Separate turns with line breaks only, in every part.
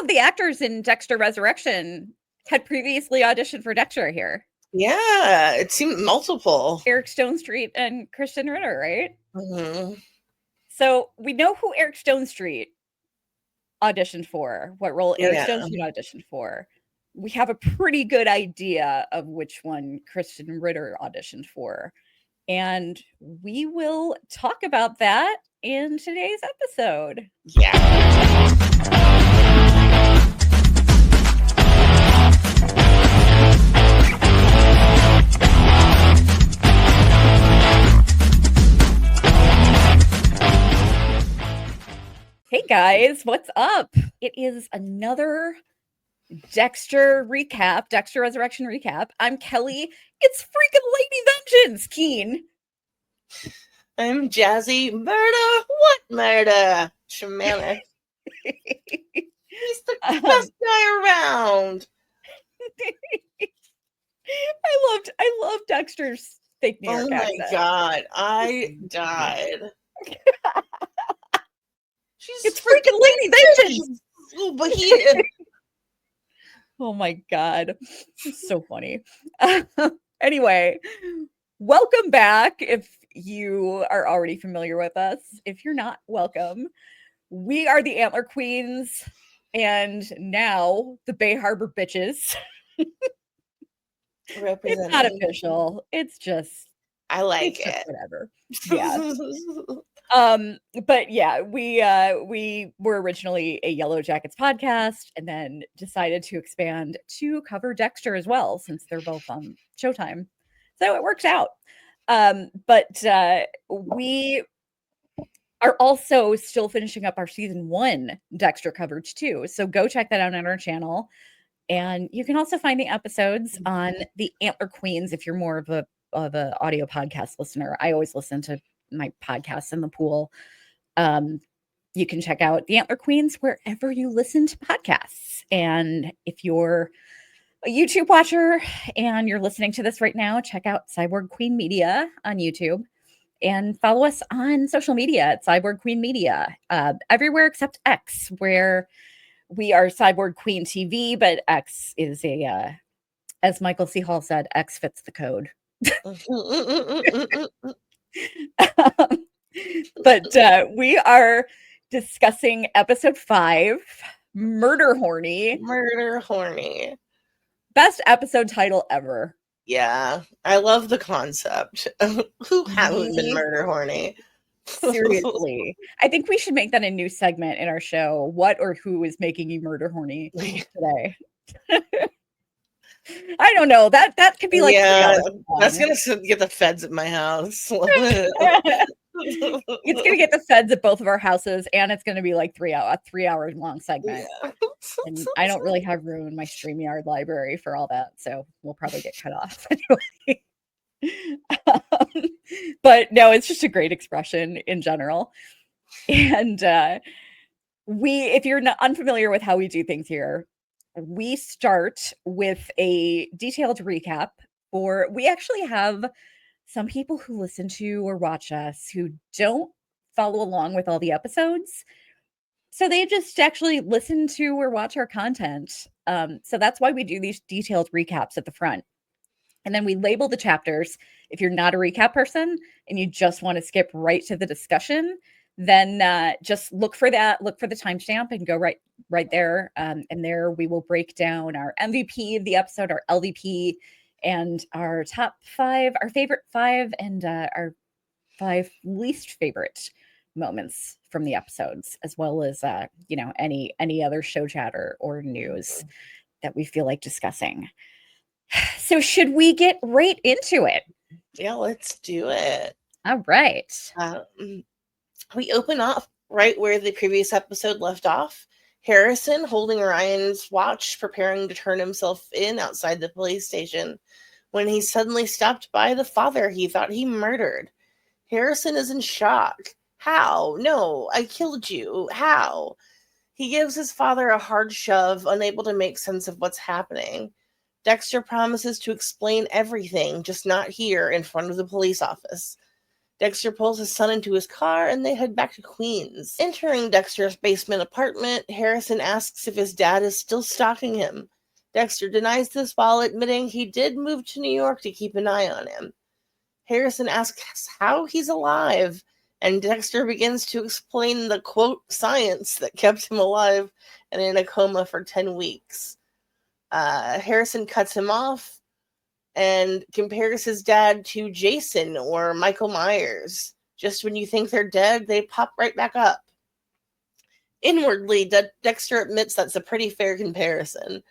of the actors in Dexter Resurrection had previously auditioned for Dexter here.
Yeah, it seemed multiple.
Eric Stonestreet and Christian Ritter, right?
Mm-hmm.
So we know who Eric Stonestreet auditioned for, what role Eric Stonestreet auditioned for. We have a pretty good idea of which one Christian Ritter auditioned for. And we will talk about that in today's episode.
Yeah.
Hey guys, what's up? It is another Dexter recap, Dexter Resurrection recap. I'm Kelly. It's freaking Lady Vengeance, Keen.
I'm Jazzy. Murder? What murder? Shamanic. He's the best guy around.
I love Dexter's fake New York accent.
Oh my god, I died.
It's freaking Lady Vengeance.
But he is.
Oh my god, it's so funny. Anyway, welcome back. If you are already familiar with us, if you're not, welcome. We are the Antler Queens, and now the Bay Harbor Bitches. It's not official. It's just
I like it.
Whatever. Yeah. But yeah, we were originally a Yellow Jackets podcast and then decided to expand to cover Dexter as well, since they're both on Showtime. So it works out. But we are also still finishing up our season 1 Dexter coverage too. So go check that out on our channel. And you can also find the episodes on the Antler Queens if you're more of a audio podcast listener. I always listen to my podcasts in the pool. You can check out the Antler Queens wherever you listen to podcasts. And if you're a YouTube watcher and you're listening to this right now, check out Cyborg Queen Media on YouTube and follow us on social media at Cyborg Queen Media, everywhere except X, where we are Cyborg Queen TV, but X is as Michael C. Hall said, X fits the code. But we are discussing episode 5, Murder-horny.
Murder-horny.
Best episode title ever.
Yeah, I love the concept. Who hasn't been murder-horny?
Seriously. I think we should make that a new segment in our show. What or who is making you murder-horny today? I don't know. That could be like,
yeah, that's gonna get the feds at my house.
It's gonna get the feds at both of our houses, and it's gonna be like a 3-hour long segment. Yeah. And I don't really have room in my StreamYard library for all that, so we'll probably get cut off anyway. But no, it's just a great expression in general. And if you're not unfamiliar with how we do things here, we start with a detailed recap. We actually have some people who listen to or watch us who don't follow along with all the episodes. So they just actually listen to or watch our content. So that's why we do these detailed recaps at the front. And then we label the chapters. If you're not a recap person and you just want to skip right to the discussion, then just look for the timestamp and go right there. And there we will break down our MVP of the episode, our LVP, and our top 5, our favorite 5, and our 5 least favorite moments from the episodes, as well as any other show chatter or news that we feel like discussing. So should we get right into it?
Yeah, let's do it.
All right.
We open up right where the previous episode left off. Harrison holding Ryan's watch, preparing to turn himself in outside the police station, when he's suddenly stopped by the father he thought he murdered. Harrison is in shock. How? No, I killed you. How? He gives his father a hard shove, unable to make sense of what's happening. Dexter promises to explain everything, just not here in front of the police office. Dexter pulls his son into his car and they head back to Queens. Entering Dexter's basement apartment, Harrison asks if his dad is still stalking him. Dexter denies this while admitting he did move to New York to keep an eye on him. Harrison asks how he's alive, and Dexter begins to explain the, quote, science that kept him alive and in a coma for 10 weeks. Harrison cuts him off and compares his dad to Jason or Michael Myers. Just when you think they're dead, they pop right back up. Inwardly, Dexter admits that's a pretty fair comparison.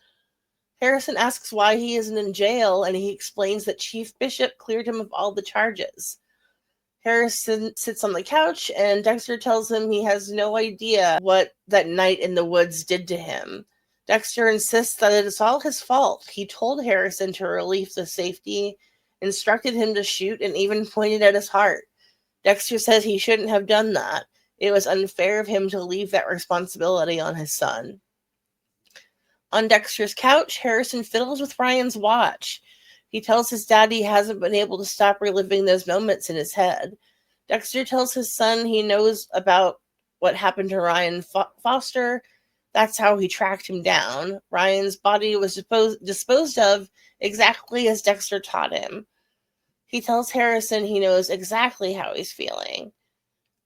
Harrison asks why he isn't in jail, and he explains that Chief Bishop cleared him of all the charges. Harrison sits on the couch, and Dexter tells him he has no idea what that night in the woods did to him. Dexter insists that it is all his fault. He told Harrison to relieve the safety, instructed him to shoot, and even pointed at his heart. Dexter says he shouldn't have done that. It was unfair of him to leave that responsibility on his son. On Dexter's couch, Harrison fiddles with Ryan's watch. He tells his dad he hasn't been able to stop reliving those moments in his head. Dexter tells his son he knows about what happened to Ryan Foster. That's how he tracked him down. Ryan's body was disposed of exactly as Dexter taught him. He tells Harrison he knows exactly how he's feeling.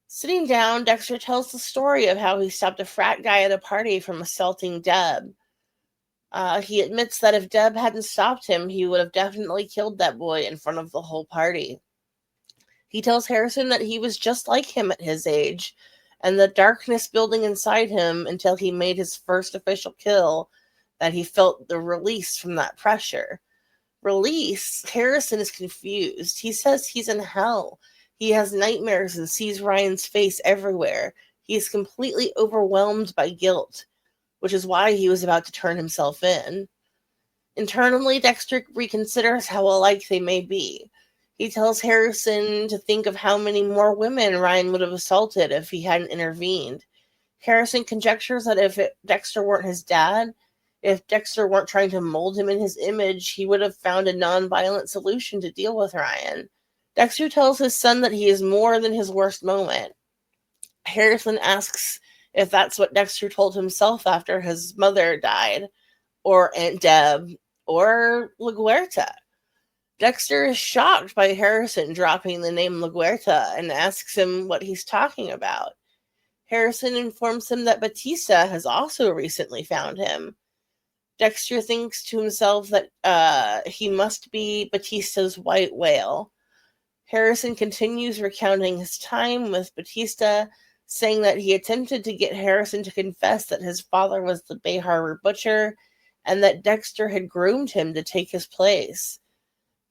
Sitting down, Dexter tells the story of how he stopped a frat guy at a party from assaulting Deb. He admits that if Deb hadn't stopped him, he would have definitely killed that boy in front of the whole party. He tells Harrison that he was just like him at his age, and the darkness building inside him until he made his first official kill, that he felt the release from that pressure. Release? Harrison is confused. He says he's in hell. He has nightmares and sees Ryan's face everywhere. He is completely overwhelmed by guilt, which is why he was about to turn himself in. Internally, Dexter reconsiders how alike they may be. He tells Harrison to think of how many more women Ryan would have assaulted if he hadn't intervened. Harrison conjectures that if Dexter weren't his dad, if Dexter weren't trying to mold him in his image, he would have found a non-violent solution to deal with Ryan. Dexter tells his son that he is more than his worst moment. Harrison asks if that's what Dexter told himself after his mother died, or Aunt Deb, or LaGuerta. Dexter is shocked by Harrison dropping the name LaGuerta and asks him what he's talking about. Harrison informs him that Batista has also recently found him. Dexter thinks to himself that he must be Batista's white whale. Harrison continues recounting his time with Batista, saying that he attempted to get Harrison to confess that his father was the Bay Harbor butcher and that Dexter had groomed him to take his place.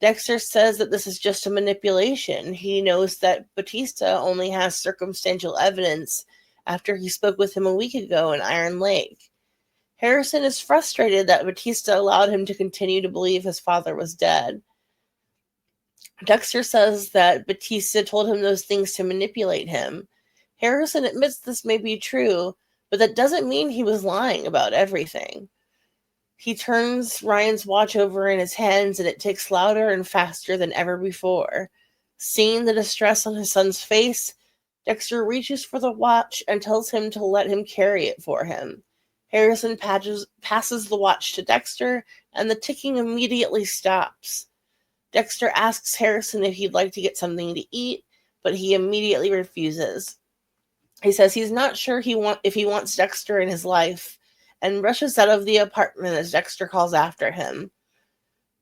Dexter says that this is just a manipulation. He knows that Batista only has circumstantial evidence after he spoke with him a week ago in Iron Lake. Harrison is frustrated that Batista allowed him to continue to believe his father was dead. Dexter says that Batista told him those things to manipulate him. Harrison admits this may be true, but that doesn't mean he was lying about everything. He turns Ryan's watch over in his hands, and it ticks louder and faster than ever before. Seeing the distress on his son's face, Dexter reaches for the watch and tells him to let him carry it for him. Harrison passes the watch to Dexter, and the ticking immediately stops. Dexter asks Harrison if he'd like to get something to eat, but he immediately refuses. He says he's not sure if he wants Dexter in his life, and rushes out of the apartment as Dexter calls after him.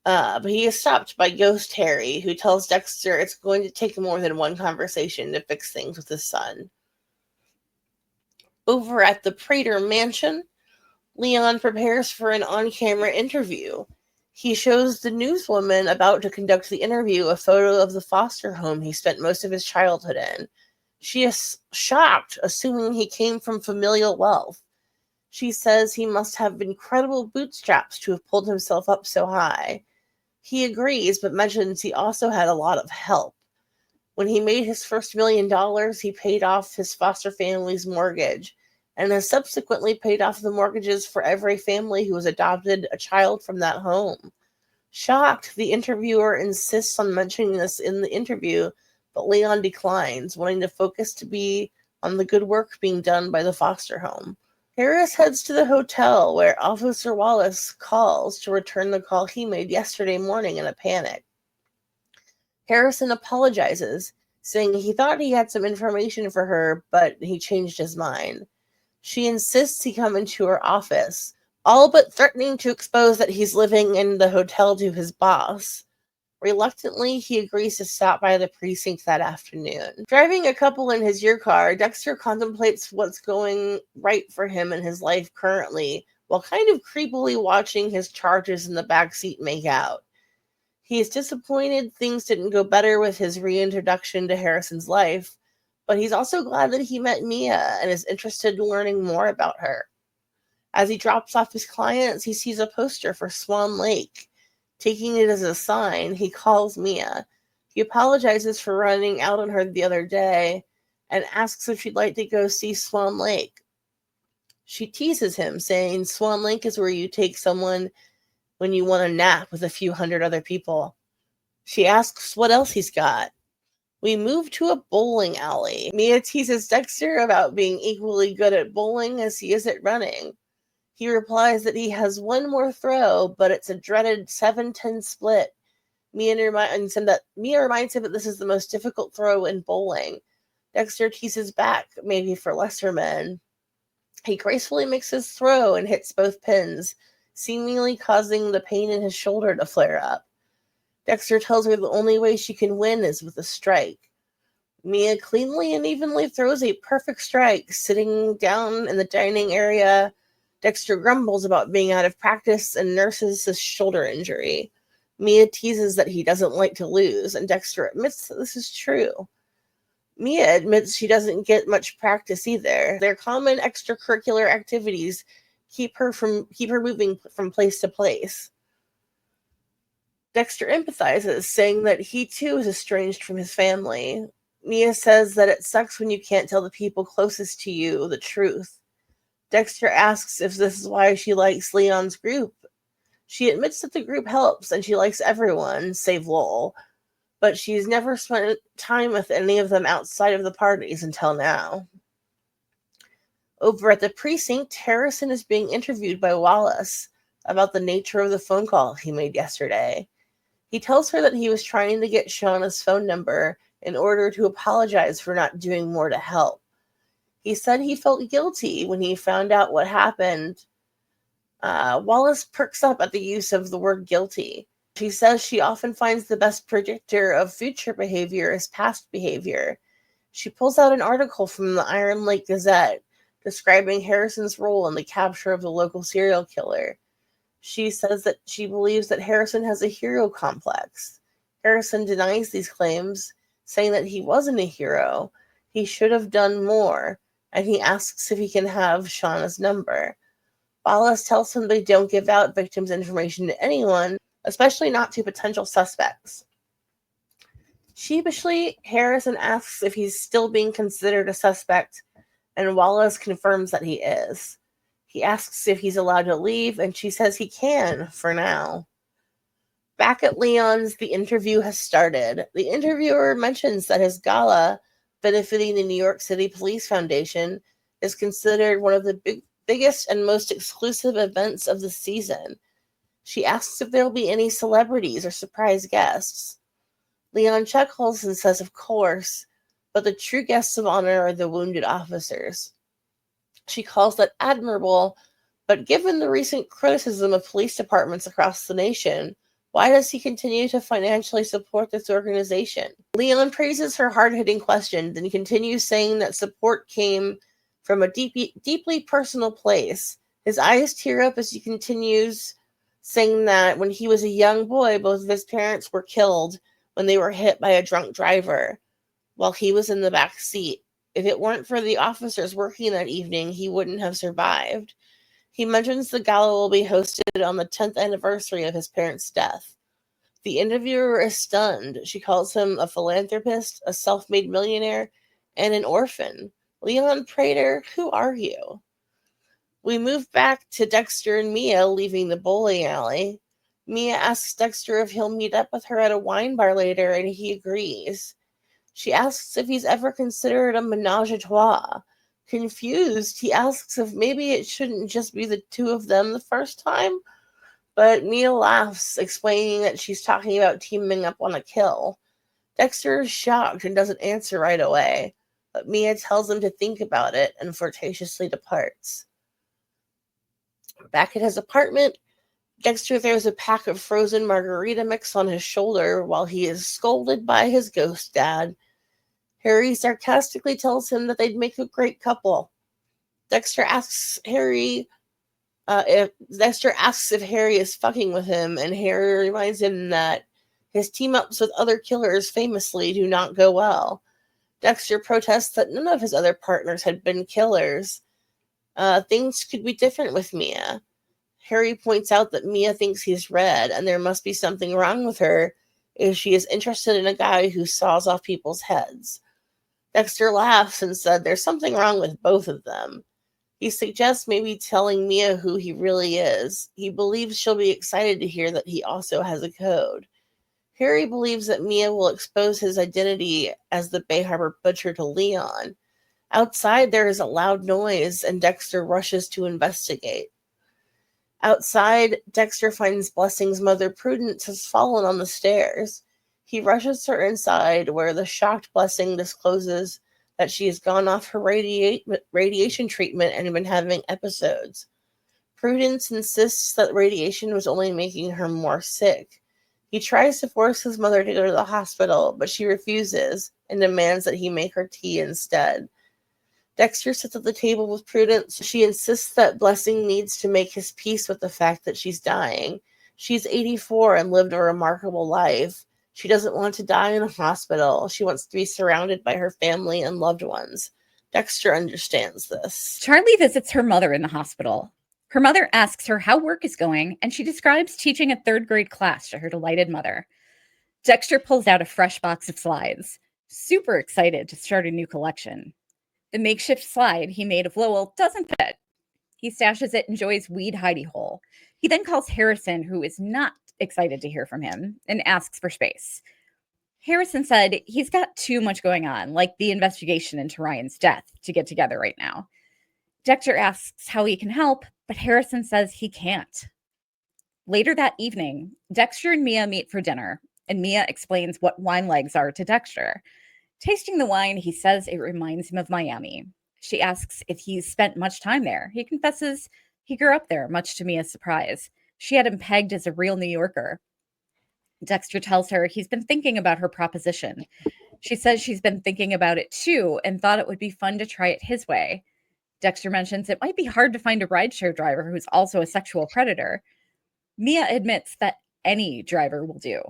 But he is stopped by Ghost Harry, who tells Dexter it's going to take more than one conversation to fix things with his son. Over at the Prater mansion, Leon prepares for an on-camera interview. He shows the newswoman about to conduct the interview a photo of the foster home he spent most of his childhood in. She is shocked, assuming he came from familial wealth. She says he must have incredible bootstraps to have pulled himself up so high. He agrees, but mentions he also had a lot of help. When he made his first $1 million, he paid off his foster family's mortgage, and has subsequently paid off the mortgages for every family who has adopted a child from that home. Shocked, the interviewer insists on mentioning this in the interview, but Leon declines, wanting the focus to be on the good work being done by the foster home. Harris heads to the hotel where Officer Wallace calls to return the call he made yesterday morning in a panic. Harrison apologizes, saying he thought he had some information for her, but he changed his mind. She insists he come into her office, all but threatening to expose that he's living in the hotel to his boss. Reluctantly, he agrees to stop by the precinct that afternoon. Driving a couple in his year car, Dexter contemplates what's going right for him in his life currently, while kind of creepily watching his charges in the backseat make out. He is disappointed things didn't go better with his reintroduction to Harrison's life, but he's also glad that he met Mia and is interested in learning more about her. As he drops off his clients, he sees a poster for Swan Lake. Taking it as a sign, he calls Mia. He apologizes for running out on her the other day and asks if she'd like to go see Swan Lake. She teases him, saying Swan Lake is where you take someone when you want a nap with a few hundred other people. She asks what else he's got. We move to a bowling alley. Mia teases Dexter about being equally good at bowling as he is at running. He replies that he has one more throw, but it's a dreaded 7-10 split. Mia reminds him that this is the most difficult throw in bowling. Dexter teases back, maybe for lesser men. He gracefully makes his throw and hits both pins, seemingly causing the pain in his shoulder to flare up. Dexter tells her the only way she can win is with a strike. Mia cleanly and evenly throws a perfect strike. Sitting down in the dining area, Dexter grumbles about being out of practice and nurses his shoulder injury. Mia teases that he doesn't like to lose, and Dexter admits that this is true. Mia admits she doesn't get much practice either. Their common extracurricular activities keep her moving from place to place. Dexter empathizes, saying that he too is estranged from his family. Mia says that it sucks when you can't tell the people closest to you the truth. Dexter asks if this is why she likes Leon's group. She admits that the group helps and she likes everyone, save Lowell, but she's never spent time with any of them outside of the parties until now. Over at the precinct, Harrison is being interviewed by Wallace about the nature of the phone call he made yesterday. He tells her that he was trying to get Shauna's phone number in order to apologize for not doing more to help. He said he felt guilty when he found out what happened. Wallace perks up at the use of the word guilty. She says she often finds the best predictor of future behavior is past behavior. She pulls out an article from the Iron Lake Gazette describing Harrison's role in the capture of the local serial killer. She says that she believes that Harrison has a hero complex. Harrison denies these claims, saying that he wasn't a hero. He should have done more, and he asks if he can have Shauna's number. Wallace tells him they don't give out victims' information to anyone, especially not to potential suspects. Sheepishly, Harrison asks if he's still being considered a suspect, and Wallace confirms that he is. He asks if he's allowed to leave, and she says he can, for now. Back at Leon's, the interview has started. The interviewer mentions that his gala, benefiting the New York City Police Foundation, is considered one of the biggest and most exclusive events of the season. She asks if there will be any celebrities or surprise guests. Leon chuckles and says of course, but the true guests of honor are the wounded officers. She calls that admirable, but given the recent criticism of police departments across the nation, why does he continue to financially support this organization? Leon praises her hard-hitting question, then continues saying that support came from a deeply personal place. His eyes tear up as he continues, saying that when he was a young boy, both of his parents were killed when they were hit by a drunk driver while he was in the back seat. If it weren't for the officers working that evening, he wouldn't have survived. He mentions the gala will be hosted on the 10th anniversary of his parents' death. The interviewer is stunned. She calls him a philanthropist, a self-made millionaire, and an orphan. Leon Prater, who are you? We move back to Dexter and Mia leaving the bowling alley. Mia asks Dexter if he'll meet up with her at a wine bar later, and he agrees. She asks if he's ever considered a menage a trois. Confused, he asks if maybe it shouldn't just be the two of them the first time, but Mia laughs, explaining that she's talking about teaming up on a kill. Dexter is shocked and doesn't answer right away, but Mia tells him to think about it and flirtatiously departs. Back at his apartment, Dexter throws a pack of frozen margarita mix on his shoulder while he is scolded by his ghost dad. Harry sarcastically tells him that they'd make a great couple. Dexter asks if Harry is fucking with him, and Harry reminds him that his team-ups with other killers famously do not go well. Dexter protests that none of his other partners had been killers. Things could be different with Mia. Harry points out that Mia thinks he's red, and there must be something wrong with her if she is interested in a guy who saws off people's heads. Dexter laughs and said there's something wrong with both of them. He suggests maybe telling Mia who he really is. He believes she'll be excited to hear that he also has a code. Harry believes that Mia will expose his identity as the Bay Harbor Butcher to Leon. Outside, there is a loud noise, and Dexter rushes to investigate. Outside, Dexter finds Blessing's mother, Prudence, has fallen on the stairs. He rushes her inside, where the shocked Blessing discloses that she has gone off her radiation treatment and been having episodes. Prudence insists that radiation was only making her more sick. He tries to force his mother to go to the hospital, but she refuses and demands that he make her tea instead. Dexter sits at the table with Prudence. She insists that Blessing needs to make his peace with the fact that she's dying. She's 84 and lived a remarkable life. She doesn't want to die in a hospital. She wants to be surrounded by her family and loved ones. Dexter understands this.
Charlie visits her mother in the hospital. Her mother asks her how work is going, and she describes teaching a third-grade class to her delighted mother. Dexter pulls out a fresh box of slides, super excited to start a new collection. The makeshift slide he made of Lowell doesn't fit. He stashes it in Joy's weed hidey hole. He then calls Harrison, who is not excited to hear from him, and asks for space. Harrison said he's got too much going on, like the investigation into Ryan's death, to get together right now. Dexter asks how he can help, but Harrison says he can't. Later that evening, Dexter and Mia meet for dinner, and Mia explains what wine legs are to Dexter. Tasting the wine, he says it reminds him of Miami. She asks if he's spent much time there. He confesses he grew up there, much to Mia's surprise. She had him pegged as a real New Yorker. Dexter tells her he's been thinking about her proposition. She says she's been thinking about it too and thought it would be fun to try it his way. Dexter mentions it might be hard to find a rideshare driver who's also a sexual predator. Mia admits that any driver will do.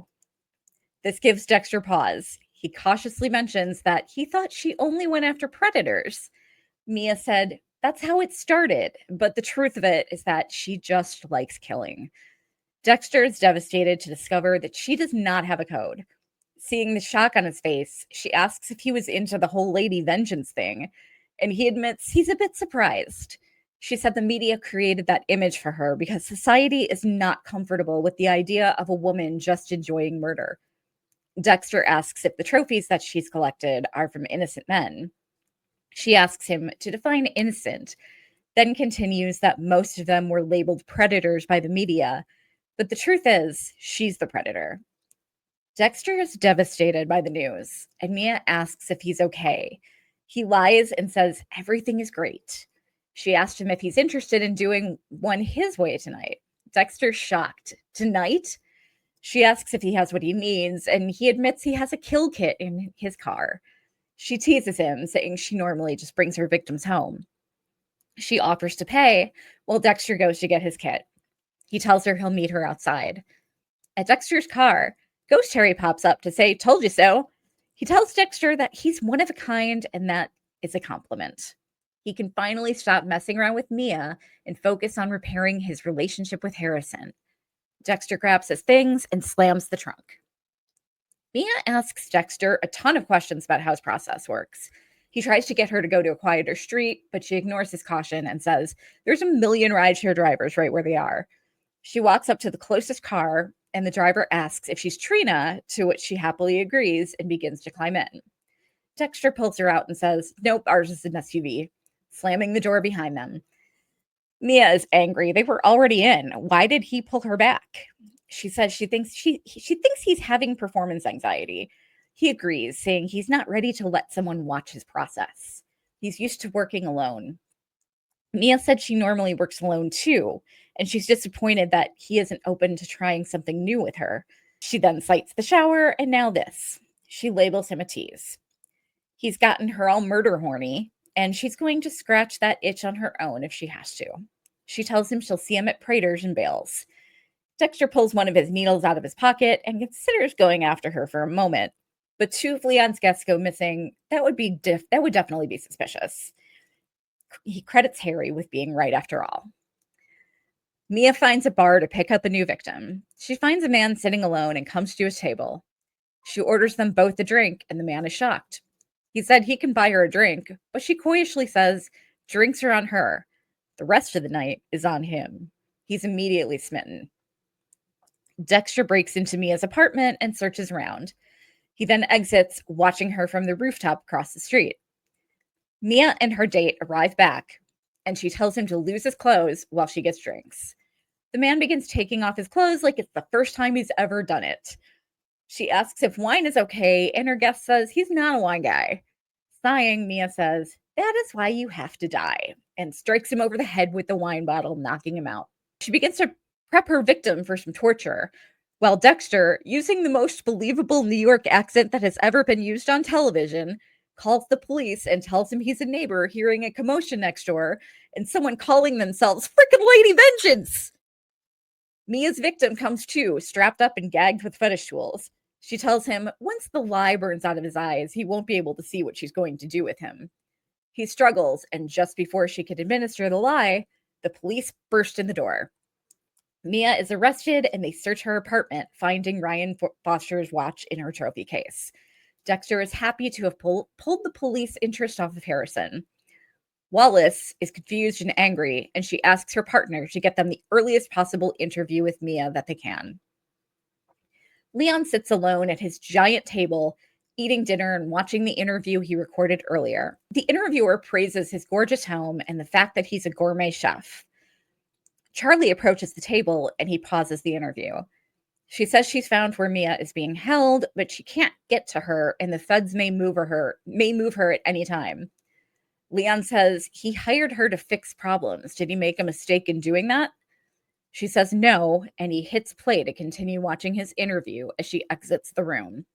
This gives Dexter pause. He cautiously mentions that he thought she only went after predators. Mia said that's how it started, but the truth of it is that she just likes killing. Dexter is devastated to discover that she does not have a code. Seeing the shock on his face, she asks if he was into the whole lady vengeance thing, and he admits he's a bit surprised. She said the media created that image for her because society is not comfortable with the idea of a woman just enjoying murder. Dexter asks if the trophies that she's collected are from innocent men. She asks him to define innocent, then continues that most of them were labeled predators by the media, but the truth is, she's the predator. Dexter is devastated by the news, and Mia asks if he's okay. He lies and says everything is great. She asked him if he's interested in doing one his way tonight. Dexter's shocked. Tonight? She asks if he has what he needs, and he admits he has a kill kit in his car. She teases him, saying she normally just brings her victims home. She offers to pay, while Dexter goes to get his kit. He tells her he'll meet her outside. At Dexter's car, Ghost Harry pops up to say, "Told you so." He tells Dexter that he's one of a kind, and that is a compliment. He can finally stop messing around with Mia and focus on repairing his relationship with Harrison. Dexter grabs his things and slams the trunk. Mia asks Dexter a ton of questions about how his process works. He tries to get her to go to a quieter street, but she ignores his caution and says there's a million rideshare drivers right where they are. She walks up to the closest car, and the driver asks if she's Trina, to which she happily agrees and begins to climb in. Dexter pulls her out and says, "Nope, ours is an SUV," slamming the door behind them. Mia is angry. They were already in. Why did he pull her back? She says she thinks he's having performance anxiety. He agrees, saying he's not ready to let someone watch his process. He's used to working alone. Mia said she normally works alone too, and she's disappointed that he isn't open to trying something new with her. She then cites the shower, and now this. She labels him a tease. He's gotten her all murder horny, and she's going to scratch that itch on her own if she has to. She tells him she'll see him at Prater's and bails. Dexter pulls one of his needles out of his pocket and considers going after her for a moment. But two of Leon's guests go missing. That would definitely be suspicious. He credits Harry with being right after all. Mia finds a bar to pick up a new victim. She finds a man sitting alone and comes to his table. She orders them both a drink, and the man is shocked. He said he can buy her a drink, but she coyishly says drinks are on her. The rest of the night is on him. He's immediately smitten. Dexter breaks into Mia's apartment and searches around. He then exits, watching her from the rooftop across the street. Mia and her date arrive back, and she tells him to lose his clothes while she gets drinks. The man begins taking off his clothes like it's the first time he's ever done it. She asks if wine is okay, and her guest says he's not a wine guy. Sighing, Mia says, "That is why you have to die," and strikes him over the head with the wine bottle, knocking him out. She begins to prep her victim for some torture, while Dexter, using the most believable New York accent that has ever been used on television, calls the police and tells him he's a neighbor hearing a commotion next door and someone calling themselves frickin' Lady Vengeance. Mia's victim comes to, strapped up and gagged with fetish tools. She tells him once the lie burns out of his eyes, he won't be able to see what she's going to do with him. He struggles, and just before she can administer the lie, the police burst in the door. Mia is arrested, and they search her apartment, finding Ryan Foster's watch in her trophy case. Dexter is happy to have pulled the police interest off of Harrison. Wallace is confused and angry, and she asks her partner to get them the earliest possible interview with Mia that they can. Leon sits alone at his giant table, eating dinner and watching the interview he recorded earlier. The interviewer praises his gorgeous home and the fact that he's a gourmet chef. Charlie approaches the table, and he pauses the interview. She says she's found where Mia is being held, but she can't get to her, and the feds may move her at any time. Leon says he hired her to fix problems. Did he make a mistake in doing that? She says no, and he hits play to continue watching his interview as she exits the room.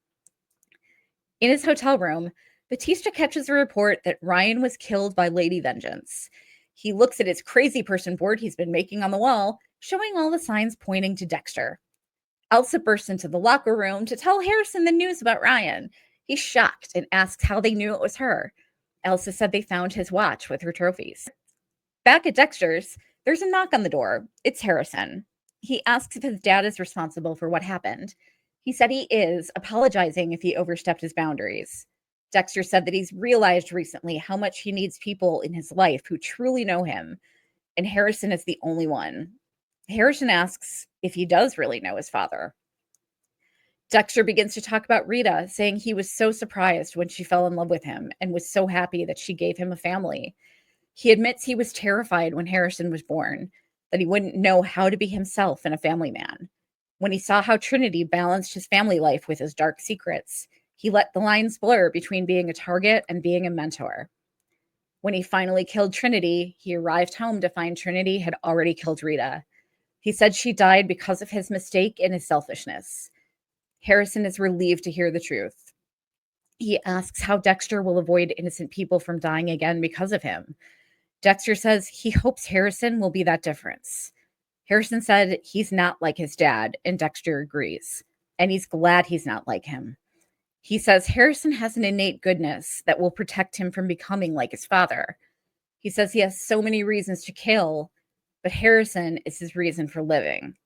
In his hotel room, Batista catches a report that Ryan was killed by Lady Vengeance. He looks at his crazy person board he's been making on the wall, showing all the signs pointing to Dexter. Elsa bursts into the locker room to tell Harrison the news about Ryan. He's shocked and asks how they knew it was her. Elsa said they found his watch with her trophies. Back at Dexter's, there's a knock on the door. It's Harrison. He asks if his dad is responsible for what happened. He said he is, apologizing if he overstepped his boundaries. Dexter said that he's realized recently how much he needs people in his life who truly know him, and Harrison is the only one. Harrison asks if he does really know his father. Dexter begins to talk about Rita, saying he was so surprised when she fell in love with him and was so happy that she gave him a family. He admits he was terrified when Harrison was born, that he wouldn't know how to be himself and a family man. When he saw how Trinity balanced his family life with his dark secrets, he let the lines blur between being a target and being a mentor. When he finally killed Trinity, he arrived home to find Trinity had already killed Rita. He said she died because of his mistake and his selfishness. Harrison is relieved to hear the truth. He asks how Dexter will avoid innocent people from dying again because of him. Dexter says he hopes Harrison will be that difference. Harrison said he's not like his dad, and Dexter agrees. And he's glad he's not like him. He says Harrison has an innate goodness that will protect him from becoming like his father. He says he has so many reasons to kill, but Harrison is his reason for living.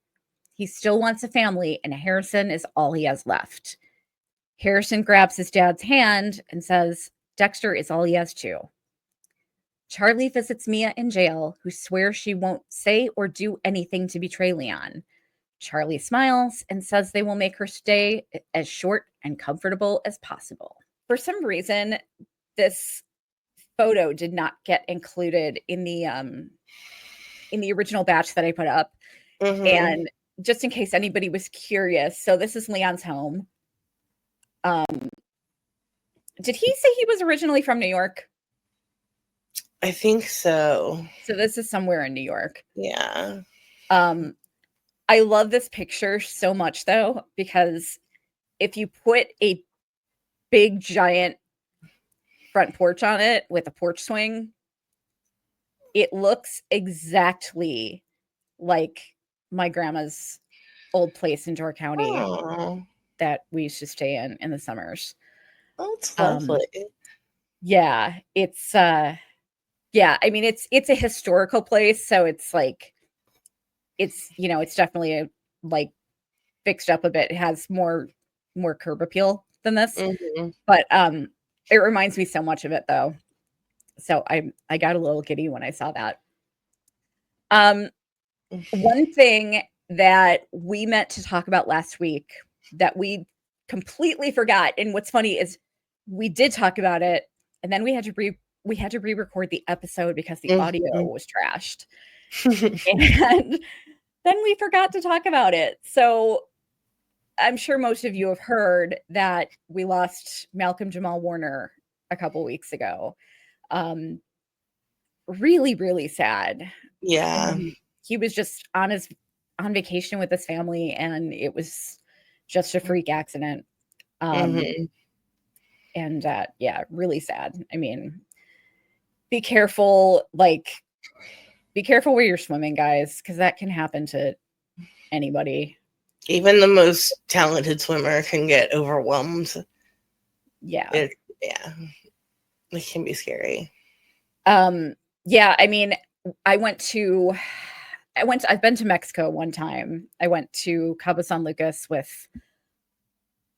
He still wants a family, and Harrison is all he has left. Harrison grabs his dad's hand and says Dexter is all he has too. Charlie visits Mia in jail, who swears she won't say or do anything to betray Leon. Charlie smiles and says they will make her stay as short and comfortable as possible. for some reason, this photo did not get included in the original batch that I put up. And just in case anybody was curious, so this is Leon's home. Did he say he was originally from New York?
I think so.
So this is somewhere in New York.
Yeah.
I love this picture so much, though, because if you put a big, giant front porch on it with a porch swing, it looks exactly like my grandma's old place in Door County that we used to stay in the summers.
That's lovely.
Yeah, it's yeah, I mean it's a historical place, so it's like it's it's definitely like fixed up a bit. It has more curb appeal than this. But it reminds me so much of it, though. So I got a little giddy when I saw that. One thing that we meant to talk about last week that we completely forgot, and what's funny is we did talk about it, and then we had to re-record the episode because the audio was trashed. And then we forgot to talk about it. So I'm sure most of you have heard that we lost Malcolm Jamal Warner a couple weeks ago. Really, really sad.
Yeah.
He was just on vacation with his family, and it was just a freak accident. And yeah, really sad. I mean, be careful where you're swimming, guys, because that can happen to anybody.
Even the most talented swimmer can get overwhelmed.
Yeah.
It can be scary.
Yeah, I mean, I've been to Mexico one time. I went to Cabo San Lucas with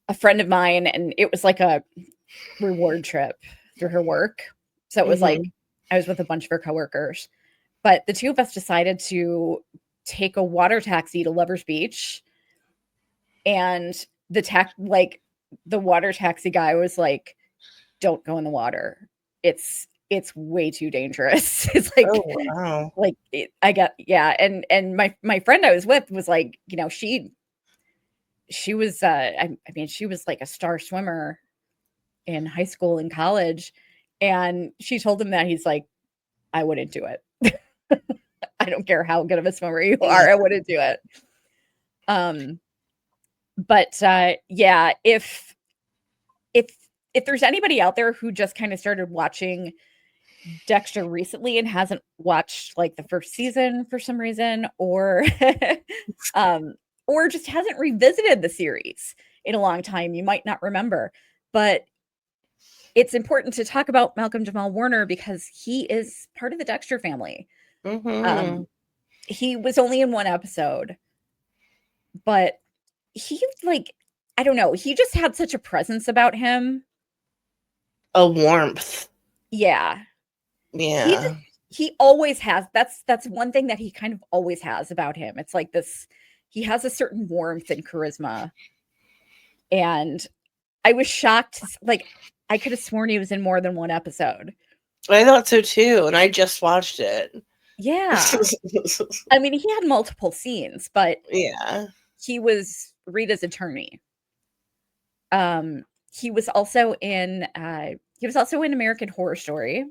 a friend of mine, and it was like a reward trip through her work. So it was like I was with a bunch of her coworkers, but the two of us decided to take a water taxi to Lovers Beach. And the water taxi guy was like, "Don't go in the water. It's way too dangerous." It's like,
oh wow,
like and my friend I was with was like, she was I mean, she was like a star swimmer in high school and college, and she told him that. He's like, "I wouldn't do it. I don't care how good of a swimmer you are, I wouldn't do it." But yeah, if there's anybody out there who just kind of started watching Dexter recently and hasn't watched like the first season for some reason, or just hasn't revisited the series in a long time, you might not remember. But it's important to talk about Malcolm Jamal Warner because he is part of the Dexter family. He was only in one episode, but he, like, I don't know, he just had such a presence about him.
A warmth.
Yeah. He always has. That's one thing that he kind of always has about him. It's like this, he has a certain warmth and charisma. And I was shocked. Like, I could have sworn he was in more than one episode.
I thought so too, and I just watched it.
Yeah. I mean, he had multiple scenes, but
yeah,
he was Rita's attorney. He was also in American Horror Story,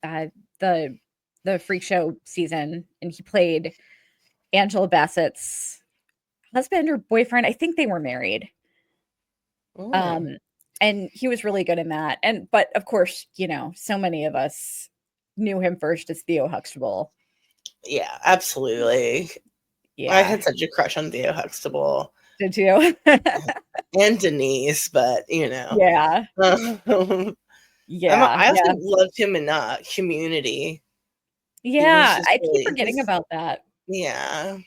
the freak show season, and he played Angela Bassett's husband or boyfriend. I think they were married. And he was really good in that. But of course, so many of us knew him first as Theo Huxtable.
Yeah, absolutely. Yeah, I had such a crush on Theo Huxtable.
Did you?
And Denise, but
yeah.
I also loved him in Community.
Yeah, I keep forgetting about that.
Yeah,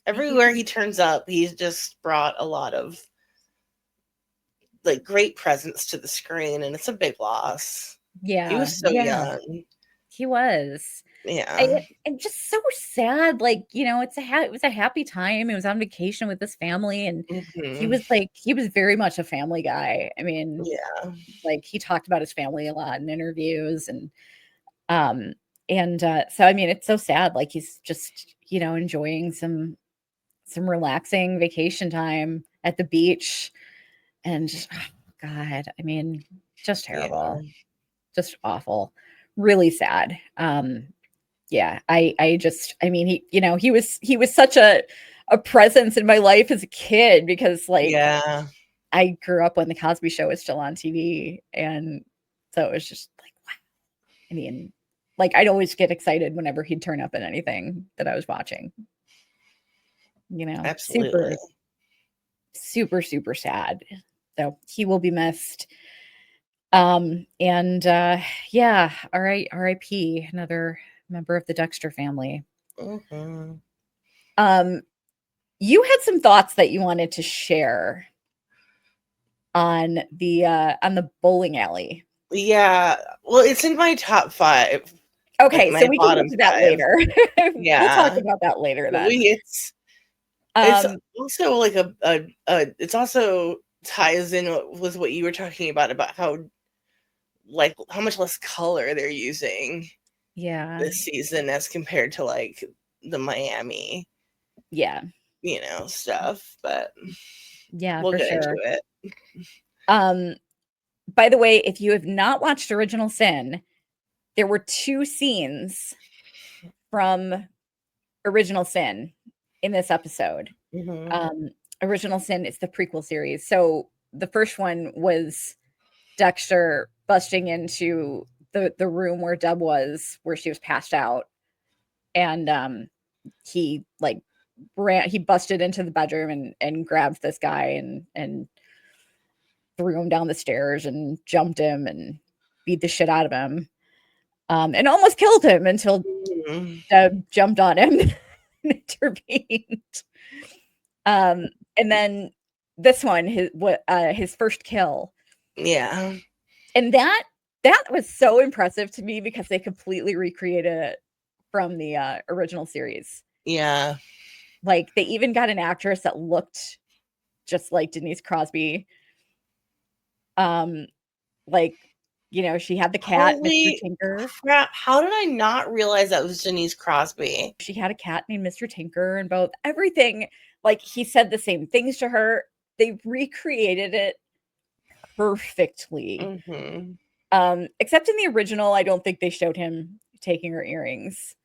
everywhere he turns up, he's just brought a lot of like great presence to the screen, and it's a big loss.
Yeah,
he was so young.
He was.
Yeah.
And just so sad. Like, you know, it was a happy time. He was on vacation with his family, and
Hmm.
he was very much a family guy. I mean,
Yeah.
like he talked about his family a lot in interviews, um so I mean, it's so sad. Like he's just, you know, enjoying some relaxing vacation time at the beach, and just, oh God, I mean, just
Yeah.
terrible, just awful, really sad. Yeah, I just, I mean, he, you know, he was such a presence in my life as a kid, because like
Yeah.
I grew up when the Cosby Show was still on TV, and so it was just like, wow. I mean, like I'd always get excited whenever he'd turn up in anything that I was watching. You know,
Absolutely.
super sad. So he will be missed. And yeah, all right, RIP, another member of the Dexter family.
Hmm.
Um, you had some thoughts that you wanted to share on the bowling alley.
Yeah. Well, it's in my top 5, like
Okay, so
my
we can get
bottom
to that
5.
later. We'll talk
Yeah.
about that later then.
We it's
Um,
also like it's also ties in with what you were talking about how, like, how much less color they're using
yeah,
this season as compared to like the Miami,
yeah,
stuff, but
yeah,
we'll
for
get into
sure.
it.
Um, by the way, if you have not watched Original Sin, there were 2 scenes from Original Sin in this episode.
Hmm.
Um, Original Sin is the prequel series. So the first one was Dexter busting into the room where Deb was, where she was passed out, and he like he busted into the bedroom and grabbed this guy and threw him down the stairs and jumped him and beat the shit out of him, and almost killed him until
Hmm.
Deb jumped on him and intervened. Um, and then this one, his first kill,
Yeah.
and that was so impressive to me because they completely recreated it from the original series.
Yeah.
Like they even got an actress that looked just like Denise Crosby. Um, like, you know, she had the cat, Mr.
Holy
Tinker.
crap! How did I not realize that was Denise Crosby?
She had a cat named Mr. Tinker, and both everything. Like he said the same things to her. They recreated it perfectly.
Hmm.
Except in the original, I don't think they showed him taking her earrings,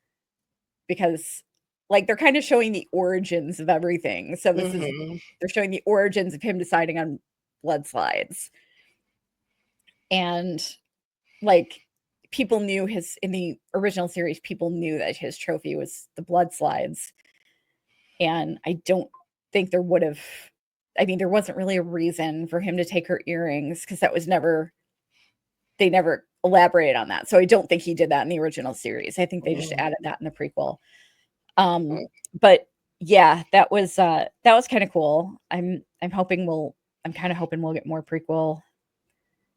because like they're kind of showing the origins of everything. So
Hmm.
they're showing the origins of him deciding on blood slides. And like people knew his in the original series, people knew that his trophy was the blood slides. And I don't think there would have, I mean, there wasn't really a reason for him to take her earrings, because that was never, they never elaborated on that. So I don't think he did that in the original series. I think they just added that in the prequel. But yeah, that was kind of cool. I'm kind of hoping we'll get more prequel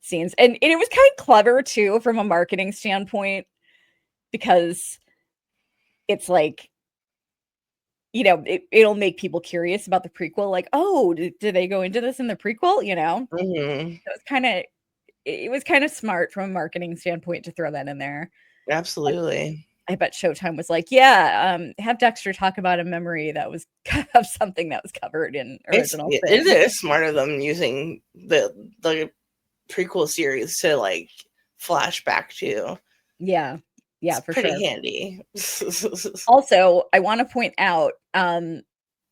scenes. And it was kind of clever too from a marketing standpoint, because it's like, you know, it'll make people curious about the prequel. Like, oh, did they go into this in the prequel? You know,
Hmm.
it was kind of, it was kind of smart from a marketing standpoint to throw that in there.
Absolutely.
I bet Showtime was like, yeah, have Dexter talk about a memory that was of something that was covered in Original
It
Sin.
is smart of them using the prequel series to like flashback to.
Yeah,
It's
yeah, for
pretty
sure.
handy.
Also, I want to point out,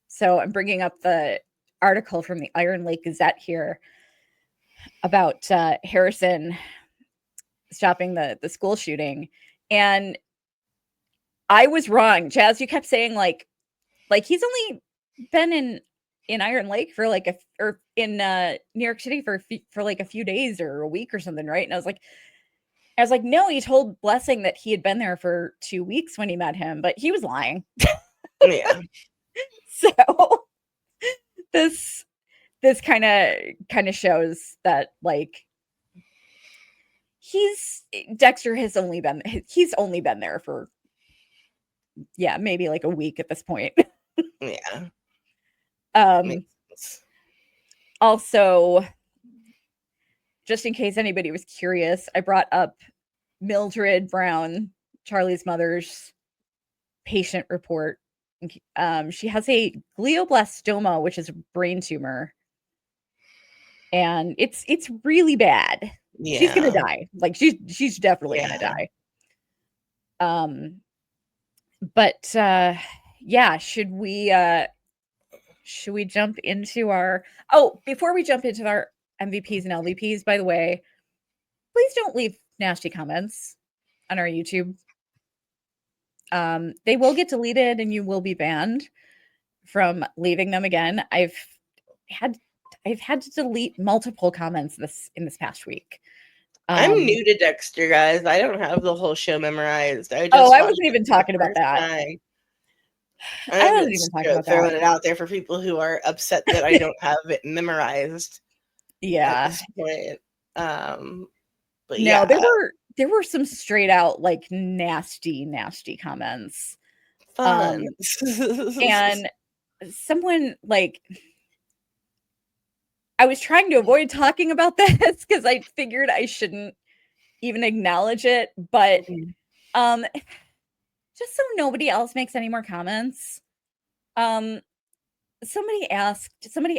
so I'm bringing up the article from the Iron Lake Gazette here about Harrison stopping the school shooting, and I was wrong. Jazz, you kept saying like he's only been in Iron Lake for like or in New York City for like a few days or a week or something, right? And I was like, no, he told Blessing that he had been there for 2 weeks when he met him, but he was lying.
Yeah.
So this this kind of shows that like he's Dexter has only been he's only been there for yeah, maybe like a week at this point.
Yeah.
Um,
Makes sense.
also, just in case anybody was curious, I brought up Mildred Brown, Charlie's mother's patient report. She has a glioblastoma, which is a brain tumor, and it's really bad. She's gonna
Yeah.
die. Like she's definitely gonna
Yeah.
die. But yeah, should we jump into our before we jump into our MVPs and LVPs, by the way, please don't leave nasty comments on our YouTube. They will get deleted and you will be banned from leaving them again. Had I've had to delete multiple comments in this past week.
I'm new to Dexter, guys. I don't have the whole show memorized. I
I
just watched
wasn't
it
even
for the
talking about
first
that.
time.
I
I'm
wasn't even talking about
throwing
that.
it out there for people who are upset that I don't have it memorized at
Yeah.
this point. But
No,
yeah,
there were some straight out like nasty comments.
fun.
And someone like I was trying to avoid talking about this because I figured I shouldn't even acknowledge it, but just so nobody else makes any more comments, somebody